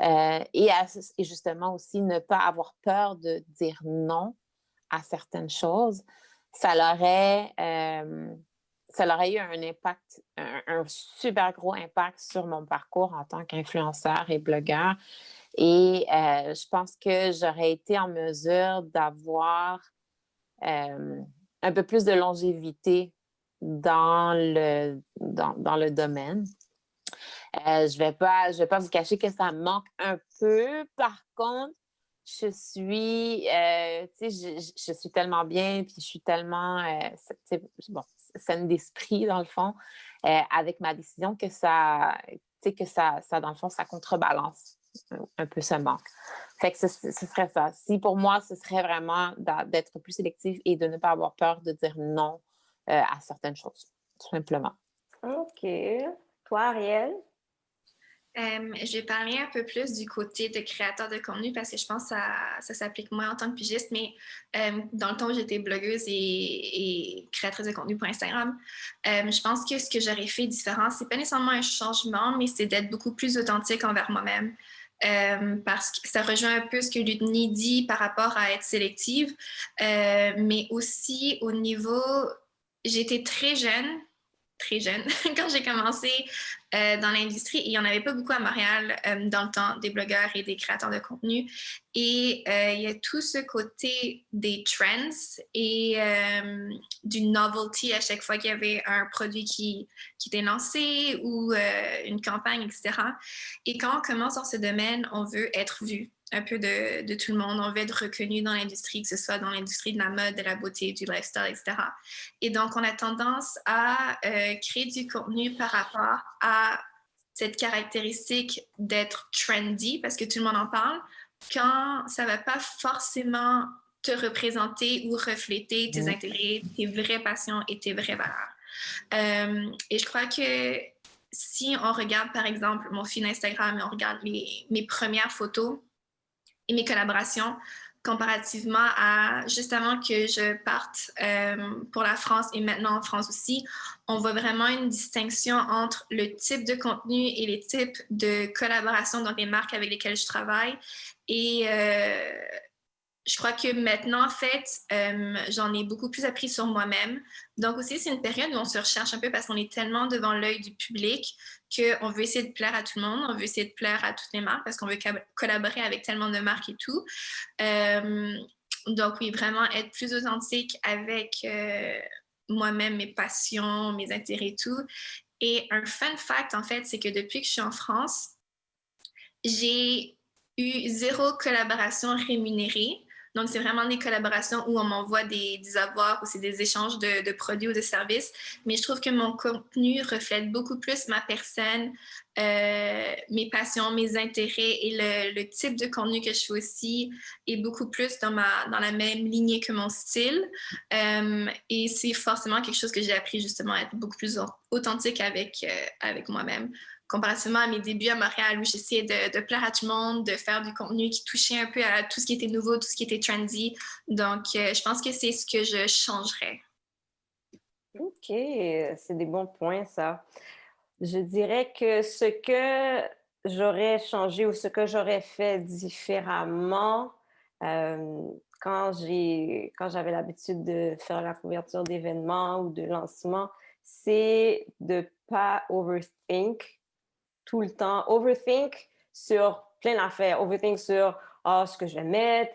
et justement aussi ne pas avoir peur de dire non à certaines choses, ça l'aurait eu un impact, un super gros impact sur mon parcours en tant qu'influenceur et blogueur. Et je pense que j'aurais été en mesure d'avoir un peu plus de longévité dans le domaine. Je vais pas vous cacher que ça me manque un peu. Par contre, je suis tellement bien, puis je suis tellement saine d'esprit, dans le fond, avec ma décision que ça, dans le fond, ça contrebalance un peu ce manque. Fait que ce serait ça. Si pour moi, ce serait vraiment d'être plus sélective et de ne pas avoir peur de dire non à certaines choses, tout simplement. OK. Toi, Ariel? Je vais parler un peu plus du côté de créateur de contenu parce que je pense que ça s'applique moins en tant que pigiste, mais dans le temps où j'étais blogueuse et créatrice de contenu pour Instagram, je pense que ce que j'aurais fait différent, c'est pas nécessairement un changement, mais c'est d'être beaucoup plus authentique envers moi-même. Parce que ça rejoint un peu ce que Ludni dit par rapport à être sélective, mais aussi au niveau... J'étais très jeune très jeune quand j'ai commencé dans l'industrie. Et il n'y en avait pas beaucoup à Montréal dans le temps, des blogueurs et des créateurs de contenu. Et il y a tout ce côté des trends et du novelty à chaque fois qu'il y avait un produit qui était lancé ou une campagne, etc. Et quand on commence dans ce domaine, on veut être vu un peu de tout le monde. On veut être reconnu dans l'industrie, que ce soit dans l'industrie de la mode, de la beauté, du lifestyle, etc. Et donc, on a tendance à créer du contenu par rapport à cette caractéristique d'être trendy, parce que tout le monde en parle, quand ça ne va pas forcément te représenter ou refléter tes intérêts, tes vraies passions et tes vraies valeurs. Et je crois que si on regarde, par exemple, mon feed Instagram et on regarde mes premières photos et mes collaborations, comparativement à juste avant que je parte pour la France et maintenant en France aussi, on voit vraiment une distinction entre le type de contenu et les types de collaborations dans les marques avec lesquelles je travaille. Et je crois que maintenant, en fait, j'en ai beaucoup plus appris sur moi-même. Donc aussi, c'est une période où on se recherche un peu parce qu'on est tellement devant l'œil du public qu'on veut essayer de plaire à tout le monde, on veut essayer de plaire à toutes les marques parce qu'on veut collaborer avec tellement de marques et tout. Donc oui, vraiment être plus authentique avec moi-même, mes passions, mes intérêts et tout. Et un fun fact, en fait, c'est que depuis que je suis en France, j'ai eu 0 collaboration rémunérée. Donc, c'est vraiment des collaborations où on m'envoie des avoirs ou c'est des échanges de produits ou de services. Mais je trouve que mon contenu reflète beaucoup plus ma personne, mes passions, mes intérêts et le type de contenu que je fais aussi est beaucoup plus dans la même lignée que mon style. Et c'est forcément quelque chose que j'ai appris justement à être beaucoup plus authentique avec moi-même, comparativement à mes débuts à Montréal où j'essayais de plaire à tout le monde, de faire du contenu qui touchait un peu à tout ce qui était nouveau, tout ce qui était trendy. Donc, je pense que c'est ce que je changerais. OK, c'est des bons points, ça. Je dirais que ce que j'aurais changé ou ce que j'aurais fait différemment, euh, quand j'avais l'habitude de faire la couverture d'événements ou de lancements, c'est de pas overthink tout le temps. Overthink sur plein d'affaires. Overthink sur ce que je vais mettre,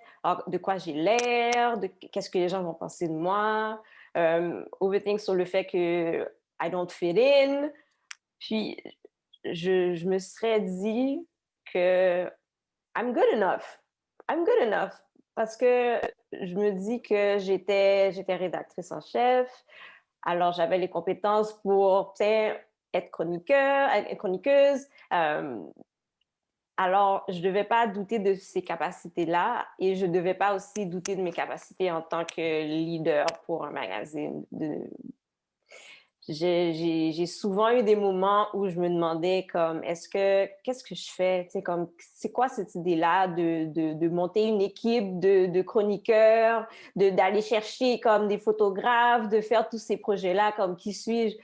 de quoi j'ai l'air, de qu'est-ce que les gens vont penser de moi. Overthink sur le fait que I don't fit in. Puis, je me serais dit que I'm good enough. I'm good enough. Parce que je me dis que j'étais rédactrice en chef. Alors, j'avais les compétences pour être chroniqueuse. Alors, je ne devais pas douter de ces capacités-là et je ne devais pas aussi douter de mes capacités en tant que leader pour un magazine. J'ai souvent eu des moments où je me demandais comme, qu'est-ce que je fais? Tu sais, comme, c'est quoi cette idée-là de monter une équipe de chroniqueurs, d'aller chercher comme des photographes, de faire tous ces projets-là, comme qui suis-je?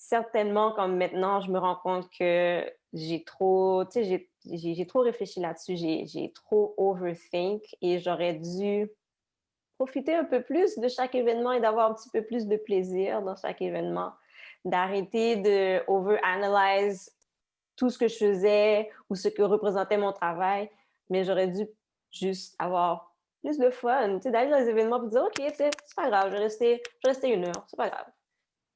Certainement, comme maintenant, je me rends compte que j'ai trop, tu sais, j'ai trop réfléchi là-dessus, j'ai trop overthink et j'aurais dû profiter un peu plus de chaque événement et d'avoir un petit peu plus de plaisir dans chaque événement, d'arrêter de overanalyze tout ce que je faisais ou ce que représentait mon travail, mais j'aurais dû juste avoir plus de fun, tu sais, d'aller dans les événements et dire, OK, c'est pas grave, je vais rester 1 heure, c'est pas grave.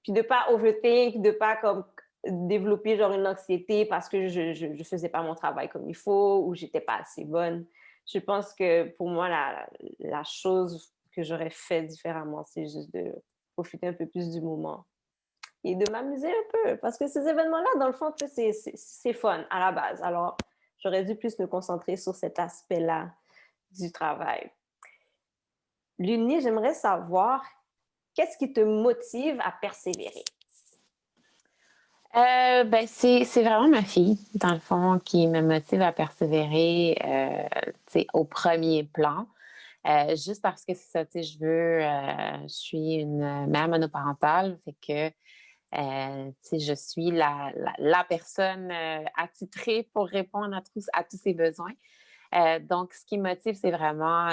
Puis de pas overthink, de pas comme développer genre une anxiété parce que je faisais pas mon travail comme il faut ou j'étais pas assez bonne. Je pense que pour moi, la chose que j'aurais fait différemment, c'est juste de profiter un peu plus du moment et de m'amuser un peu. Parce que ces événements-là, dans le fond, c'est fun à la base. Alors, j'aurais dû plus me concentrer sur cet aspect-là du travail. Luni, j'aimerais savoir, qu'est-ce qui te motive à persévérer? C'est vraiment ma fille, dans le fond, qui me motive à persévérer au premier plan. Juste parce que c'est ça, tu sais, je suis une mère monoparentale, fait que, tu sais, je suis la personne attitrée pour répondre à tous ses besoins. Donc, ce qui me motive, c'est vraiment,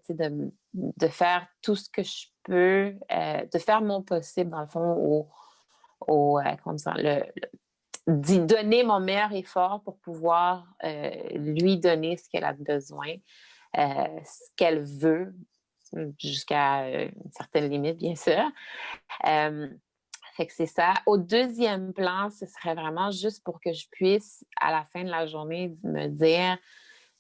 tu sais, de faire tout ce que je peux, de faire mon possible, dans le fond, comment dire, d'y donner mon meilleur effort pour pouvoir lui donner ce qu'elle a besoin, ce qu'elle veut, jusqu'à une certaine limite, bien sûr. Fait que c'est ça. Au deuxième plan, ce serait vraiment juste pour que je puisse, à la fin de la journée, me dire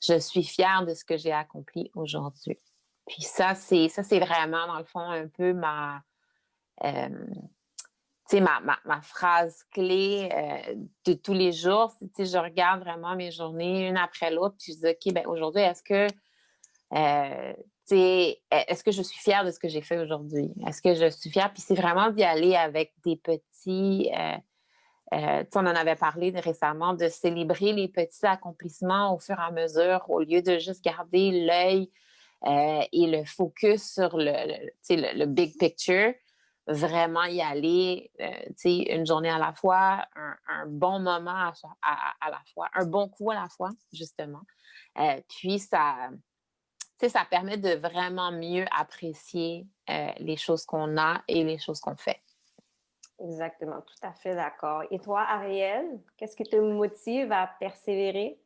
je suis fière de ce que j'ai accompli aujourd'hui. Puis ça, c'est vraiment, dans le fond, un peu ma phrase clé de tous les jours. Je regarde vraiment mes journées une après l'autre, puis je dis, OK, ben aujourd'hui, est-ce que je suis fière de ce que j'ai fait aujourd'hui? Est-ce que je suis fière? Puis c'est vraiment d'y aller avec des petits... on en avait parlé récemment, de célébrer les petits accomplissements au fur et à mesure, au lieu de juste garder l'œil et le focus sur le big picture. Vraiment y aller, une journée à la fois, un bon moment à la fois, un bon coup à la fois, justement. Puis ça permet de vraiment mieux apprécier les choses qu'on a et les choses qu'on fait. Exactement, tout à fait d'accord. Et toi, Ariel, qu'est-ce qui te motive à persévérer?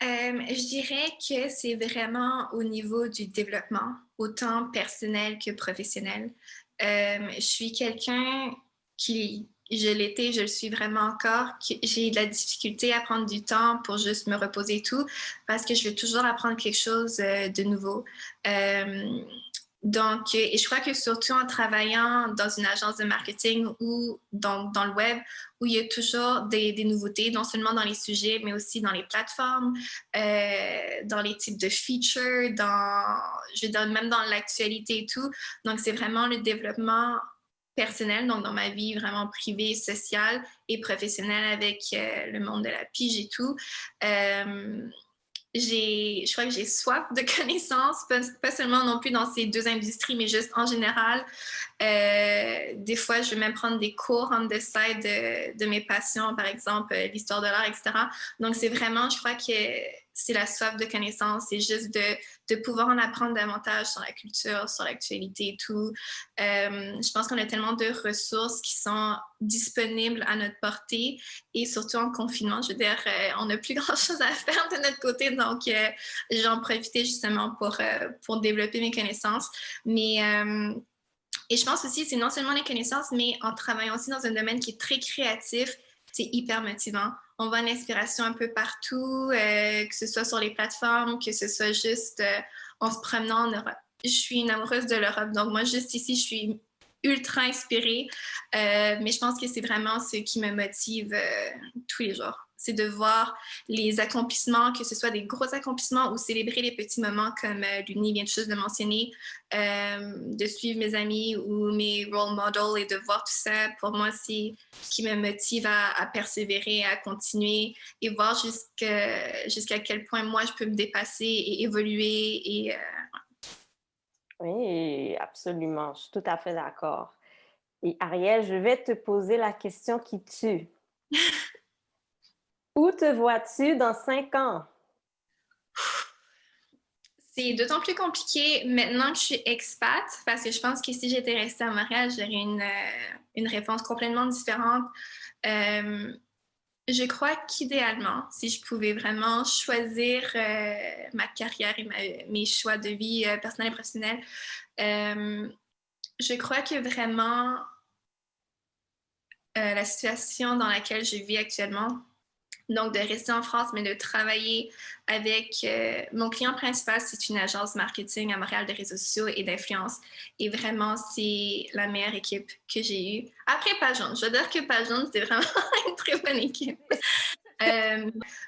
Je dirais que c'est vraiment au niveau du développement, autant personnel que professionnel. Je suis quelqu'un qui, je l'étais, je le suis vraiment encore, j'ai de la difficulté à prendre du temps pour juste me reposer et tout, parce que je veux toujours apprendre quelque chose de nouveau. Donc, et je crois que surtout en travaillant dans une agence de marketing ou dans le web, où il y a toujours des nouveautés, non seulement dans les sujets, mais aussi dans les plateformes, dans les types de features, je veux dire, même dans l'actualité et tout. Donc, c'est vraiment le développement personnel, donc dans ma vie vraiment privée, sociale et professionnelle avec le monde de la pige et tout. Je crois que j'ai soif de connaissances, pas seulement non plus dans ces deux industries, mais juste en général. Des fois, je vais même prendre des cours on the side de mes passions, par exemple l'histoire de l'art, etc. Donc, c'est vraiment, je crois que c'est la soif de connaissances, c'est juste de pouvoir en apprendre davantage sur la culture, sur l'actualité et tout. Je pense qu'on a tellement de ressources qui sont disponibles à notre portée et surtout en confinement, je veux dire, on n'a plus grand-chose à faire de notre côté, donc j'en profitais justement pour développer mes connaissances. Et je pense aussi, c'est non seulement les connaissances, mais en travaillant aussi dans un domaine qui est très créatif, c'est hyper motivant. On voit l'inspiration un peu partout, que ce soit sur les plateformes, que ce soit juste en se promenant en Europe. Je suis une amoureuse de l'Europe, donc moi, juste ici, je suis ultra inspirée, mais je pense que c'est vraiment ce qui me motive tous les jours. C'est de voir les accomplissements, que ce soit des gros accomplissements ou célébrer les petits moments comme Luni vient juste de mentionner, de suivre mes amis ou mes role models et de voir tout ça, pour moi, c'est ce qui me motive à persévérer, à continuer et voir jusqu'à quel point moi, je peux me dépasser et évoluer. Oui, absolument, je suis tout à fait d'accord. Et Ariel, je vais te poser la question qui tue. Où te vois-tu dans 5 ans? C'est d'autant plus compliqué maintenant que je suis expat, parce que je pense que si j'étais restée à Montréal, j'aurais une réponse complètement différente. Je crois qu'idéalement, si je pouvais vraiment choisir ma carrière et mes choix de vie personnels et professionnels, je crois que vraiment la situation dans laquelle je vis actuellement, donc de rester en France, mais de travailler avec mon client principal, c'est une agence marketing à Montréal de réseaux sociaux et d'influence. Et vraiment, c'est la meilleure équipe que j'ai eue. Après Page Jaune, je veux dire que Page Jaune, c'est vraiment une très bonne équipe.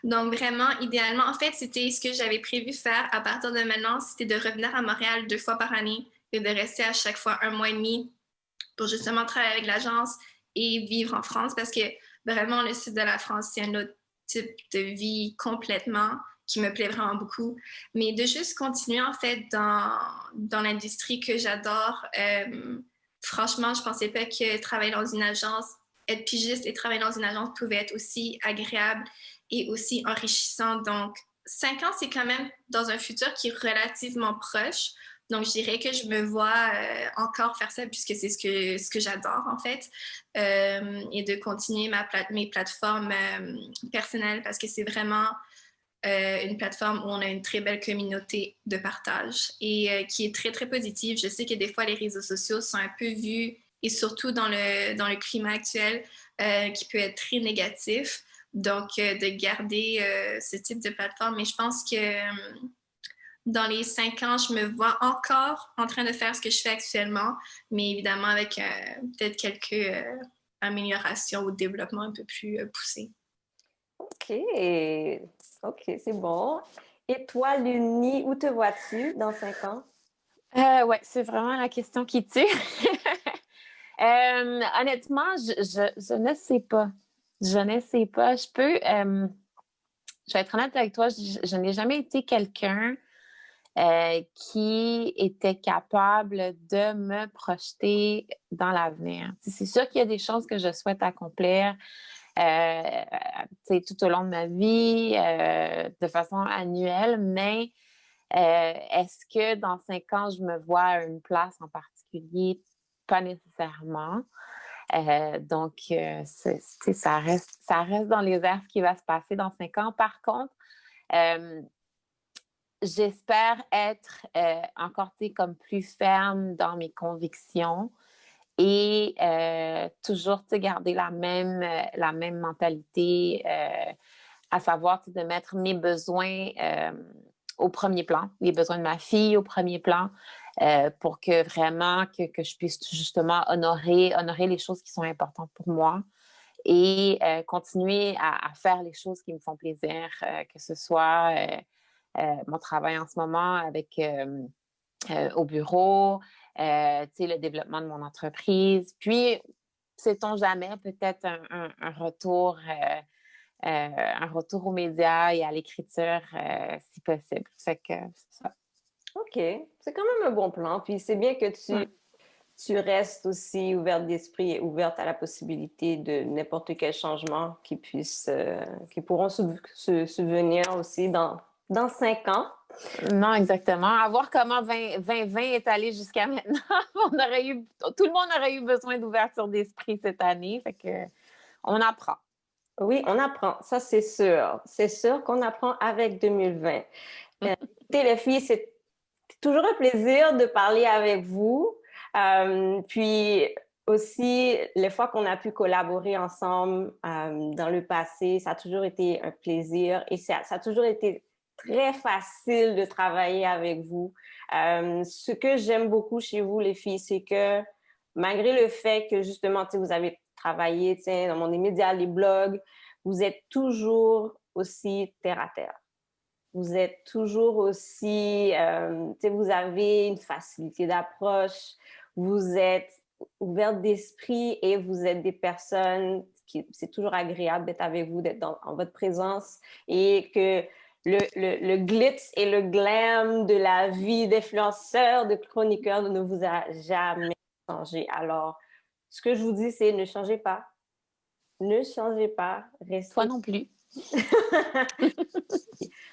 Donc vraiment, idéalement, en fait, c'était ce que j'avais prévu faire à partir de maintenant, c'était de revenir à Montréal 2 fois par année et de rester à chaque fois 1 mois et demi pour justement travailler avec l'agence et vivre en France parce que vraiment, le sud de la France, c'est un autre type de vie complètement qui me plaît vraiment beaucoup. Mais de juste continuer en fait dans l'industrie que j'adore. Franchement, je pensais pas que travailler dans une agence, être pigiste et travailler dans une agence pouvait être aussi agréable et aussi enrichissant. Donc, 5 ans, c'est quand même dans un futur qui est relativement proche. Donc, je dirais que je me vois encore faire ça puisque c'est ce que j'adore, en fait. Et de continuer mes plateformes personnelles parce que c'est vraiment une plateforme où on a une très belle communauté de partage et qui est très, très positive. Je sais que des fois, les réseaux sociaux sont un peu vus, et surtout dans le climat actuel, qui peut être très négatif. Donc, de garder ce type de plateforme. Mais je pense que dans les 5 ans, je me vois encore en train de faire ce que je fais actuellement, mais évidemment avec peut-être quelques améliorations ou développements un peu plus poussés. OK. OK, c'est bon. Et toi, Luni, où te vois-tu dans 5 ans? Oui, c'est vraiment la question qui tue. Honnêtement, je ne sais pas. Je ne sais pas. Je vais être honnête avec toi, je n'ai jamais été quelqu'un qui était capable de me projeter dans l'avenir. C'est sûr qu'il y a des choses que je souhaite accomplir tout au long de ma vie, de façon annuelle, mais est-ce que dans 5 ans, je me vois à une place en particulier? Pas nécessairement. Donc, ça reste dans les airs ce qui va se passer dans 5 ans. Par contre, j'espère être encore comme plus ferme dans mes convictions et toujours garder la même mentalité, à savoir de mettre mes besoins au premier plan, les besoins de ma fille au premier plan, pour que vraiment que je puisse justement honorer les choses qui sont importantes pour moi et continuer à faire les choses qui me font plaisir, que ce soit mon travail en ce moment avec au bureau, le développement de mon entreprise. Puis, sait-on jamais, peut-être un retour, un retour aux médias et à l'écriture, si possible. Fait que c'est ça. OK, c'est quand même un bon plan. Puis c'est bien que tu restes aussi ouverte d'esprit et ouverte à la possibilité de n'importe quel changement qui pourront subvenir aussi dans 5 ans. Non, exactement. À voir comment 2020 est allé jusqu'à maintenant. Tout le monde aurait eu besoin d'ouverture d'esprit cette année. Fait que on apprend. Oui, on apprend, ça c'est sûr. C'est sûr qu'on apprend avec 2020. Écoutez, les filles, c'est toujours un plaisir de parler avec vous. Puis aussi, les fois qu'on a pu collaborer ensemble dans le passé, ça a toujours été un plaisir et ça a toujours été très facile de travailler avec vous. Ce que j'aime beaucoup chez vous, les filles, c'est que malgré le fait que justement, vous avez travaillé dans mon médias, les blogs, vous êtes toujours aussi terre à terre. Vous êtes toujours aussi, vous avez une facilité d'approche, vous êtes ouverte d'esprit et vous êtes des personnes qui, c'est toujours agréable d'être avec vous, d'être en votre présence et que le glitz et le glam de la vie d'influenceur, de chroniqueur ne vous a jamais changé. Alors, ce que je vous dis, c'est ne changez pas. Ne changez pas. Restez. Toi non plus.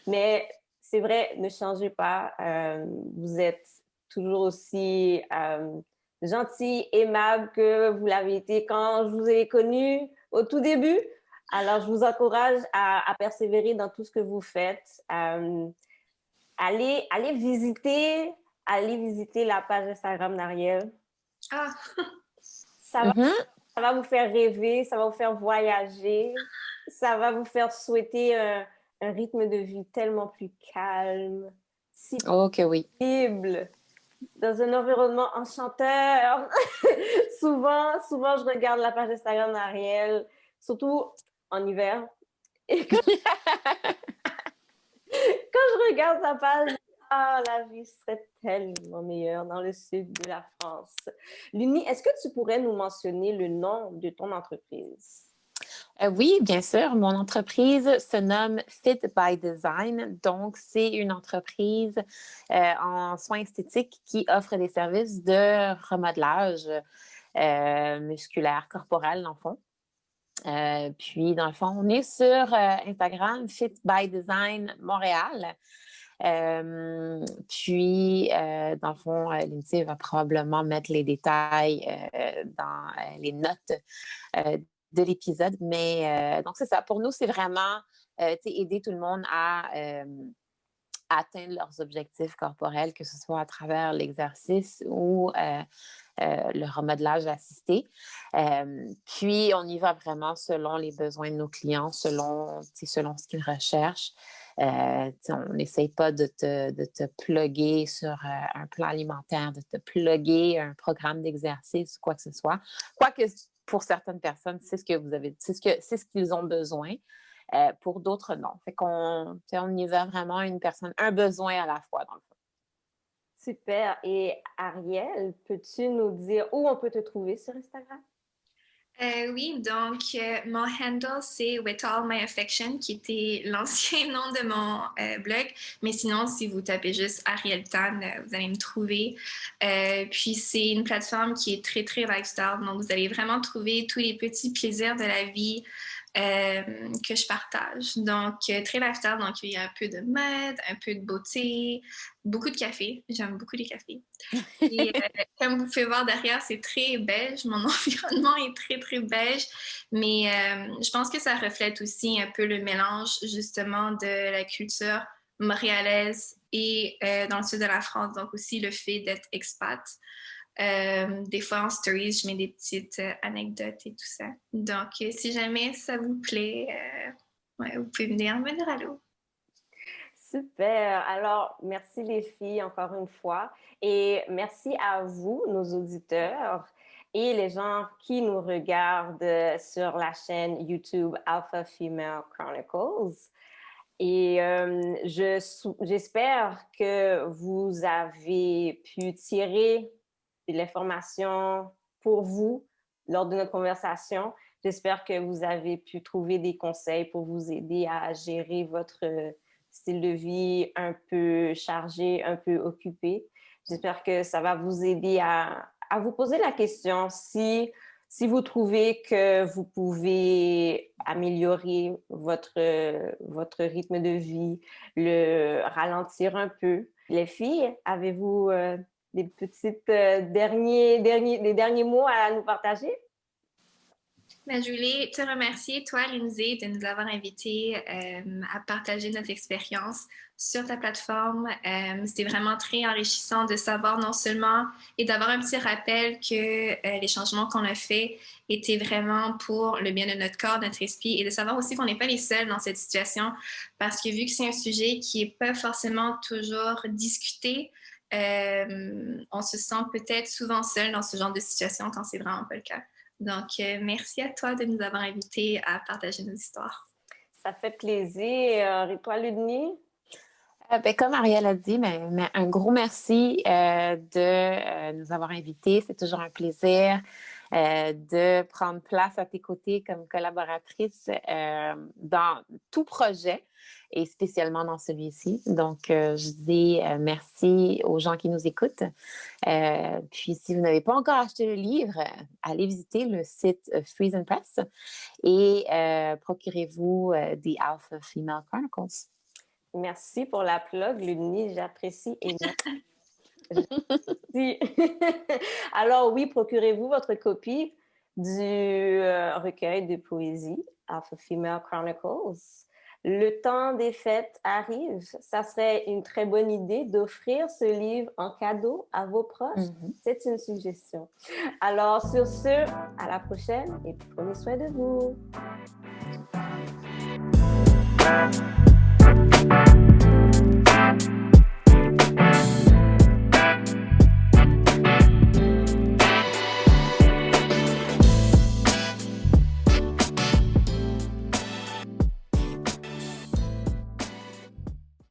Mais c'est vrai, ne changez pas. Vous êtes toujours aussi gentil, aimable que vous l'avez été quand je vous ai connu au tout début. Alors, je vous encourage à persévérer dans tout ce que vous faites. Allez visiter la page Instagram d'Ariel. Ah! Ça va vous faire rêver, ça va vous faire voyager, ça va vous faire souhaiter un rythme de vie tellement plus calme, si Oh, que oui. possible, dans un environnement enchanteur. souvent, je regarde la page Instagram d'Ariel, surtout en hiver. Et quand je regarde sa page, la vie serait tellement meilleure dans le sud de la France. Luni, est-ce que tu pourrais nous mentionner le nom de ton entreprise? Oui, bien sûr. Mon entreprise se nomme Fit by Design. Donc, c'est une entreprise en soins esthétiques qui offre des services de remodelage musculaire, corporel, dans le fond. Puis, dans le fond, on est sur Instagram, Fit by Design Montréal. Puis, dans le fond, Lindsay va probablement mettre les détails dans les notes de l'épisode. Mais donc, c'est ça. Pour nous, c'est vraiment aider tout le monde à atteindre leurs objectifs corporels, que ce soit à travers l'exercice ou le remodelage assisté. Puis, on y va vraiment selon les besoins de nos clients, selon ce qu'ils recherchent. On n'essaye pas de te plugger sur un plan alimentaire, de te plugger un programme d'exercice ou quoi que ce soit. Quoique, pour certaines personnes, c'est ce qu'ils ont besoin. Pour d'autres, non. Fait qu'on on y va vraiment un besoin à la fois, dans le fond. Super. Et Ariel, peux-tu nous dire où on peut te trouver sur Instagram? Oui, donc mon handle, c'est With All My Affection, qui était l'ancien nom de mon blog. Mais sinon, si vous tapez juste Ariel Tan, vous allez me trouver. Puis, c'est une plateforme qui est très, très lifestyle. Donc, vous allez vraiment trouver tous les petits plaisirs de la vie que je partage. Donc, très lifestyle. Donc, il y a un peu de mode, un peu de beauté, beaucoup de café. J'aime beaucoup les cafés. Et comme vous pouvez voir derrière, c'est très beige. Mon environnement est très, très beige. Mais je pense que ça reflète aussi un peu le mélange, justement, de la culture montréalaise et dans le sud de la France. Donc, aussi le fait d'être expat. Des fois, en stories, je mets des petites anecdotes et tout ça. Donc, si jamais ça vous plaît, vous pouvez venir me dire allô. Super. Alors, merci les filles encore une fois. Et merci à vous, nos auditeurs et les gens qui nous regardent sur la chaîne YouTube Alpha Female Chronicles. Et j'espère que vous avez pu tirer de l'information pour vous lors de notre conversation. J'espère que vous avez pu trouver des conseils pour vous aider à gérer votre style de vie un peu chargé, un peu occupé. J'espère que ça va vous aider à vous poser la question si vous trouvez que vous pouvez améliorer votre rythme de vie, le ralentir un peu. Les filles, avez-vous des petites derniers mots à nous partager? Ben, je voulais te remercier, toi, Lindsay, de nous avoir invités à partager notre expérience sur ta plateforme. C'était vraiment très enrichissant de savoir non seulement et d'avoir un petit rappel que les changements qu'on a faits étaient vraiment pour le bien de notre corps, notre esprit, et de savoir aussi qu'on n'est pas les seuls dans cette situation parce que vu que c'est un sujet qui n'est pas forcément toujours discuté, on se sent peut-être souvent seul dans ce genre de situation quand c'est vraiment pas le cas. Donc, merci à toi de nous avoir invités à partager nos histoires. Ça fait plaisir. Et toi, Ludmille? Comme Ariel a dit, mais un gros merci de nous avoir invités. C'est toujours un plaisir de prendre place à tes côtés comme collaboratrice dans tout projet et spécialement dans celui-ci. Donc, je dis merci aux gens qui nous écoutent. Puis, si vous n'avez pas encore acheté le livre, allez visiter le site Freeze and Press et procurez-vous The Alpha Female Chronicles. Merci pour la plug, Ludmille, j'apprécie énormément. Alors oui, procurez-vous votre copie du recueil de poésie Alpha Female Chronicles. Le temps des fêtes arrive. Ça serait une très bonne idée d'offrir ce livre en cadeau à vos proches. C'est une suggestion. Alors sur ce, à la prochaine et prenez soin de vous.